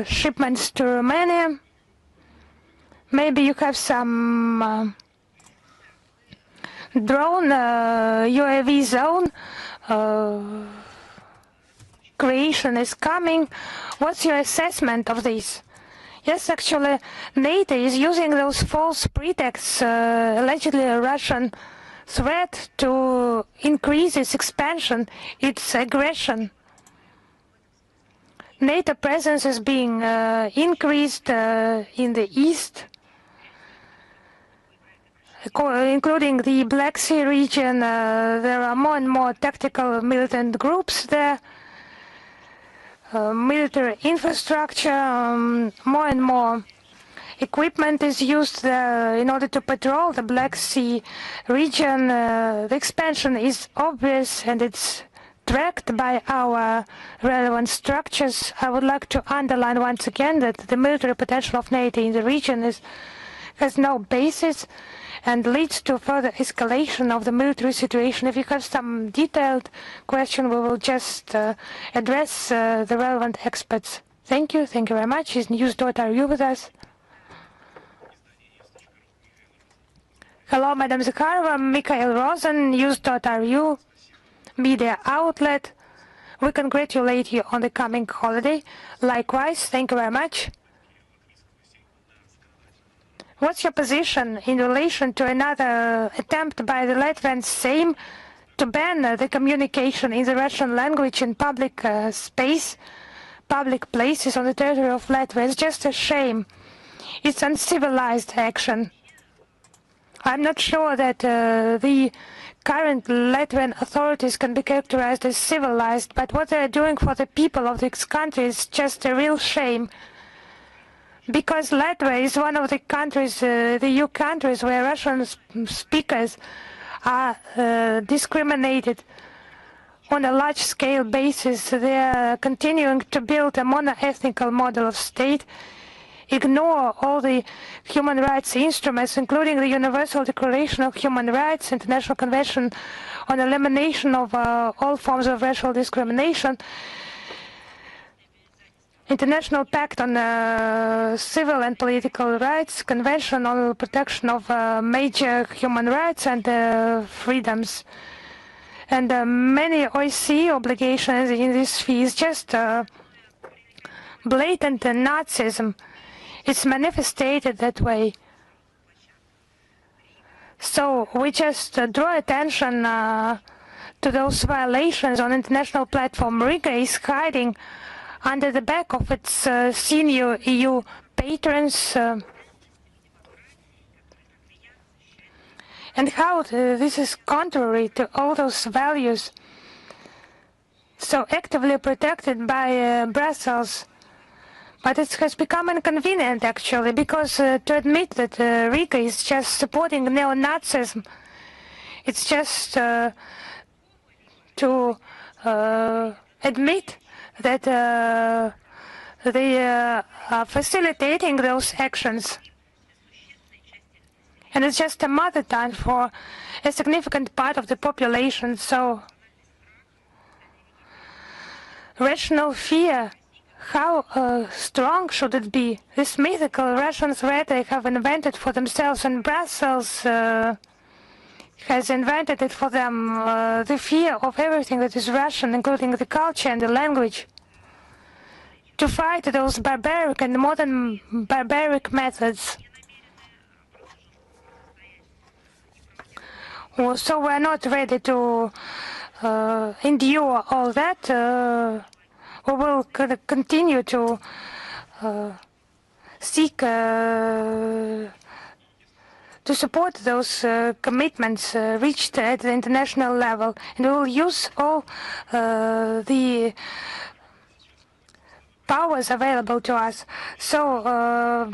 shipments to Romania. Maybe you have some drone UAV zone creation is coming. What's your assessment of this? Yes, actually, NATO is using those false pretexts, allegedly a Russian threat, to increase its expansion, its aggression. NATO presence is being increased in the east, including the Black Sea region. There are more and more tactical militant groups there. Military infrastructure, more and more equipment is used in order to patrol the Black Sea region. The expansion is obvious and it's tracked by our relevant structures. I would like to underline once again that the military potential of NATO in the region has no basis and leads to further escalation of the military situation. If you have some detailed question, we will just address the relevant experts. Thank you. Thank you very much. Is News.ru with us? Hello, Madam Zakharova, Mikhail Rosen, news.ru, media outlet. We congratulate you on the coming holiday. Likewise, thank you very much. What's your position in relation to another attempt by the Latvian Sejm to ban the communication in the Russian language in public space, public places on the territory of Latvia? It's just a shame. It's uncivilized action. I'm not sure that the current Latvian authorities can be characterized as civilized, but what they're doing for the people of this country is just a real shame. Because Latvia is one of the countries, the EU countries, where Russian speakers are discriminated on a large-scale basis. They are continuing to build a mono-ethnical model of state, ignore all the human rights instruments, including the Universal Declaration of Human Rights, International Convention on Elimination of all forms of racial discrimination, International Pact on Civil and Political Rights, Convention on Protection of Major Human Rights and Freedoms, and many OSCE obligations in this sphere. Is just blatant Nazism. It's manifested that way. So we just draw attention to those violations on international platform. Riga is hiding under the back of its senior EU patrons. And how this is contrary to all those values so actively protected by Brussels. But it has become inconvenient, actually, because to admit that Riga is just supporting neo-Nazism, it's just to admit that they are facilitating those actions. And it's just a mother tongue for a significant part of the population. So, rational fear. How strong should it be? This mythical Russian threat they have invented for themselves, and Brussels has invented it for them, the fear of everything that is Russian, including the culture and the language, to fight those barbaric and modern barbaric methods. So we're not ready to endure all that. We will continue to seek to support those commitments reached at the international level, and we will use all the powers available to us. So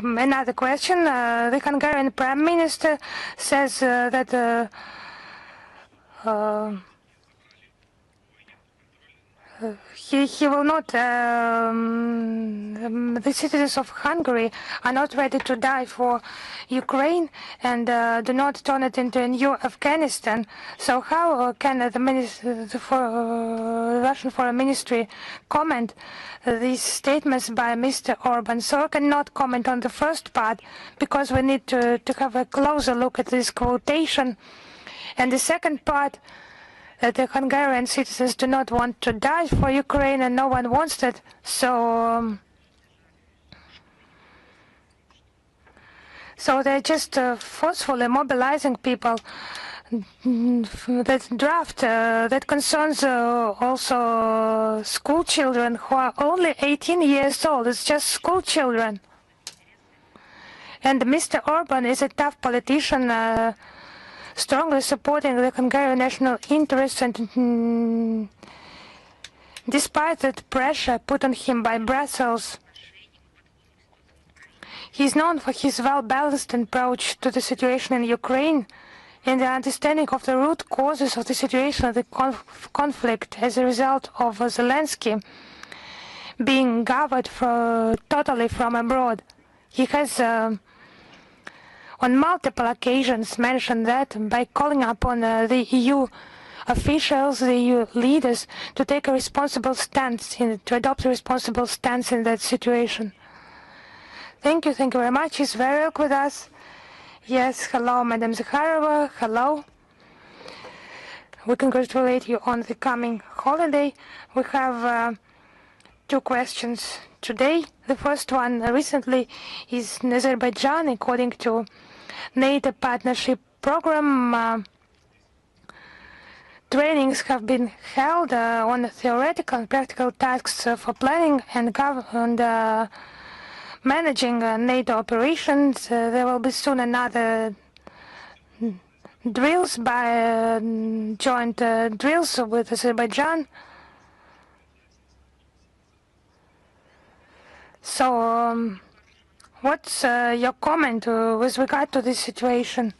another question: the Hungarian Prime Minister says that he will not, the citizens of Hungary are not ready to die for Ukraine and do not turn it into a new Afghanistan. So how can the Russian Foreign Ministry comment these statements by Mr. Orban? So I cannot comment on the first part because we need to have a closer look at this quotation. And the second part, that the Hungarian citizens do not want to die for Ukraine, and no one wants that. So, they're just forcefully mobilizing people. That draft that concerns also school children who are only 18 years old. It's just school children. And Mr. Orban is a tough politician. Strongly supporting the Hungarian national interests, and despite that pressure put on him by Brussels, he's known for his well-balanced approach to the situation in Ukraine and the understanding of the root causes of the situation of the conflict as a result of Zelensky being governed totally from abroad. He has on multiple occasions mentioned that by calling upon the EU officials, the EU leaders, to take a responsible stance, to adopt a responsible stance in that situation. Thank you very much. He's very well with us. Yes, hello, Madam Zakharova. Hello. We congratulate you on the coming holiday. We have two questions today. The first one recently is in Azerbaijan, according to NATO partnership program. Trainings have been held on theoretical and practical tasks for planning and managing NATO operations. There will be soon another drills by joint drills with Azerbaijan. So, what's your comment with regard to this situation?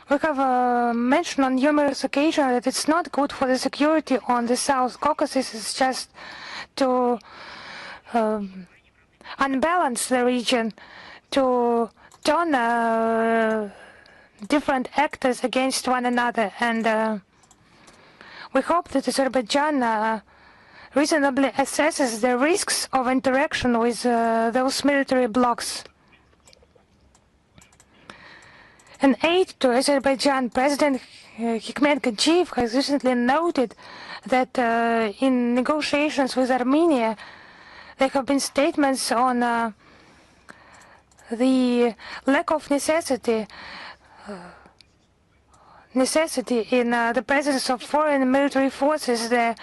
We have mentioned on numerous occasions that it's not good for the security on the South Caucasus. It's just to unbalance the region, to turn different actors against one another. And we hope that Azerbaijan reasonably assesses the risks of interaction with those military blocs. An aide to Azerbaijan, President Hikmet Gajiyev, has recently noted that in negotiations with Armenia, there have been statements on the lack of necessity in the presence of foreign military forces there,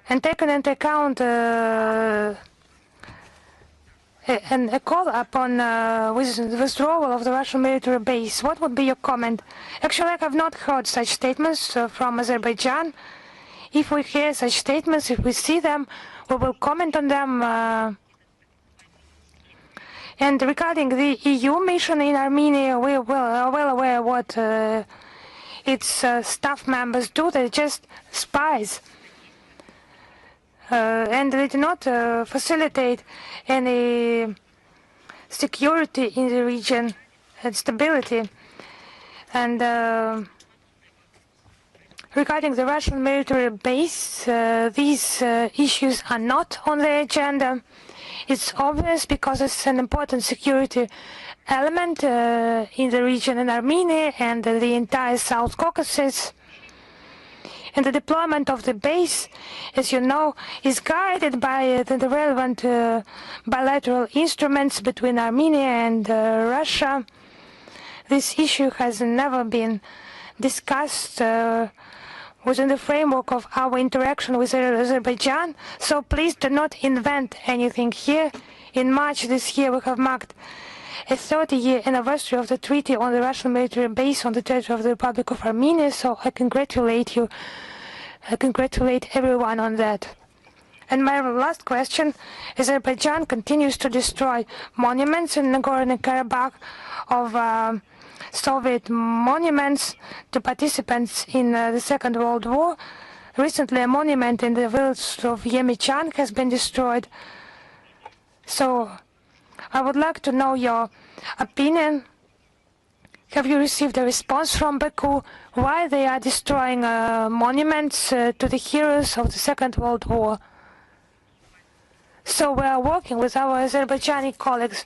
and taken into account and a call upon with the withdrawal of the Russian military base. What would be your comment? Actually, I have not heard such statements from Azerbaijan. If we hear such statements, if we see them, we will comment on them. And regarding the EU mission in Armenia, we are well aware what its staff members do. They're just spies. And they do not facilitate any security in the region and stability. And regarding the Russian military base, these issues are not on the agenda. It's obvious because it's an important security element in the region in Armenia and the entire South Caucasus. And the deployment of the base, as you know, is guided by the relevant bilateral instruments between Armenia and Russia. This issue has never been discussed within the framework of our interaction with Azerbaijan, so please do not invent anything here. In March this year, we have marked a 30-year anniversary of the treaty on the Russian military base on the territory of the Republic of Armenia, so I congratulate you. I congratulate everyone on that. And my last question, Azerbaijan continues to destroy monuments in Nagorno-Karabakh of Soviet monuments to participants in the Second World War. Recently, a monument in the village of Yemichan has been destroyed. So, I would like to know your opinion. Have you received a response from Baku why they are destroying monuments to the heroes of the Second World War? So we are working with our Azerbaijani colleagues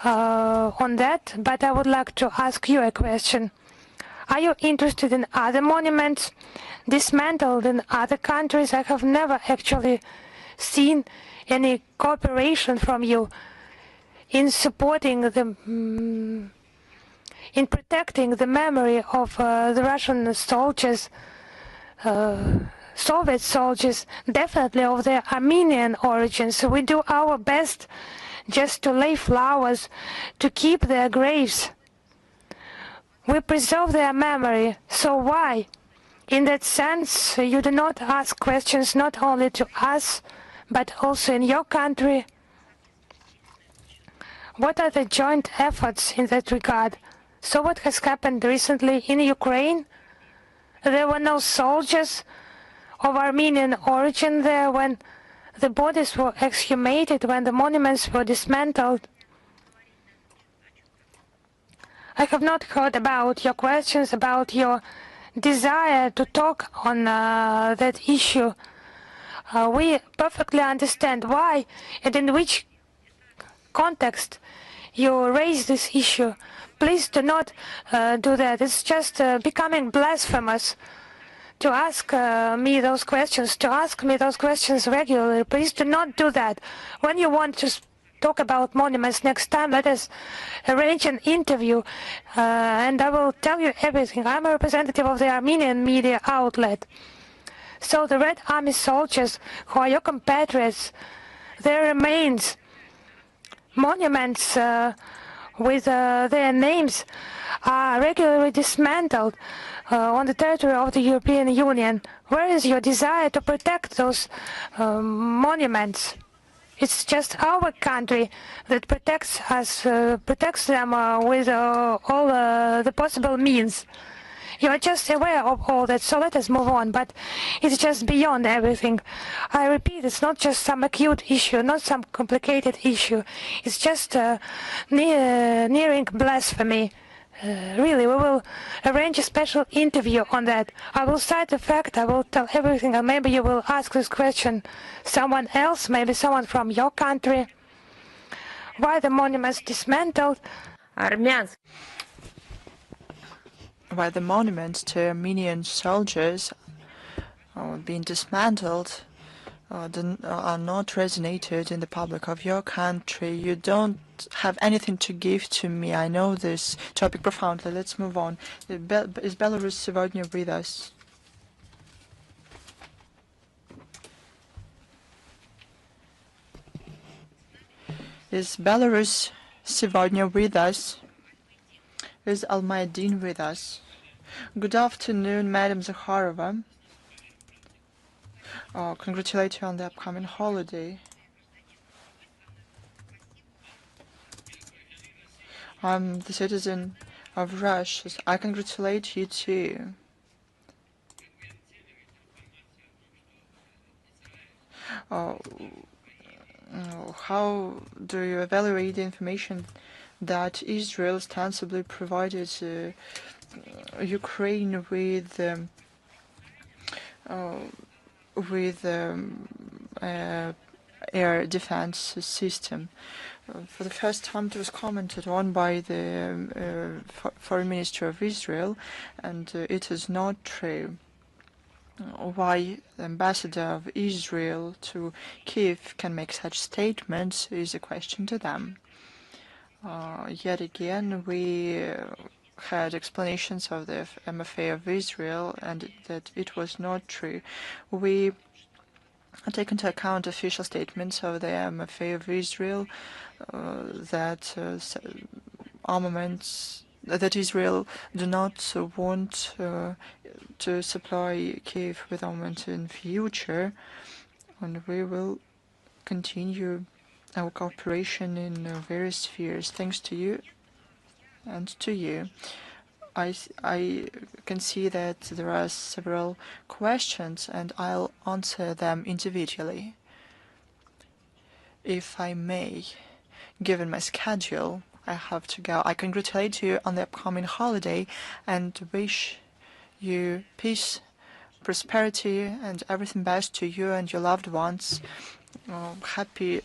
on that, but I would like to ask you a question. Are you interested in other monuments dismantled in other countries? I have never actually seen any cooperation from you in supporting the in protecting the memory of the Russian soldiers, Soviet soldiers, definitely of their Armenian origins. So we do our best just to lay flowers, to keep their graves. We preserve their memory. So why? In that sense, you do not ask questions not only to us, but also in your country. What are the joint efforts in that regard? So what has happened recently in Ukraine? There were no soldiers of Armenian origin there when the bodies were exhumated, when the monuments were dismantled. I have not heard about your questions, about your desire to talk on that issue. We perfectly understand why and in which context you raise this issue. Please do not do that. It's just becoming blasphemous to ask me those questions, regularly. Please do not do that. When you want to talk about monuments next time, let us arrange an interview and I will tell you everything. I'm a representative of the Armenian media outlet. So the Red Army soldiers who are your compatriots, their remains, monuments with their names are regularly dismantled on the territory of the European Union. Where is your desire to protect those monuments? It's just our country that protects us, protects them with all the possible means. You are just aware of all that, so let us move on, but it's just beyond everything. I repeat, it's not just some acute issue, not some complicated issue. It's just nearing blasphemy. Really, we will arrange a special interview on that. I will cite the fact, I will tell everything, and maybe you will ask this question someone else, maybe someone from your country. Why the monuments dismantled? Why the monuments to Armenian soldiers are being dismantled are not resonated in the public of your country. You don't have anything to give to me. I know this topic profoundly. Let's move on. Is Belarus сегодня with us? Is Belarus сегодня with us? Is Almaydin with us? Good afternoon, Madam Zakharova. Congratulate you on the upcoming holiday. I'm the citizen of Russia. I congratulate you too. How do you evaluate the information that Israel ostensibly provided Ukraine with air defense system? For the first time, it was commented on by the Foreign Minister of Israel, and it is not true. Why the ambassador of Israel to Kiev can make such statements is a question to them. Yet again, we had explanations of the MFA of Israel and that it was not true. We take into account official statements of the MFA of Israel that armaments that Israel do not want to supply Kiev with armament in future, and we will continue our cooperation in various spheres. Thanks to you and to you. I can see that there are several questions, and I'll answer them individually. If I may, given my schedule, I have to go. I congratulate you on the upcoming holiday and wish you peace, prosperity, and everything best to you and your loved ones. Happy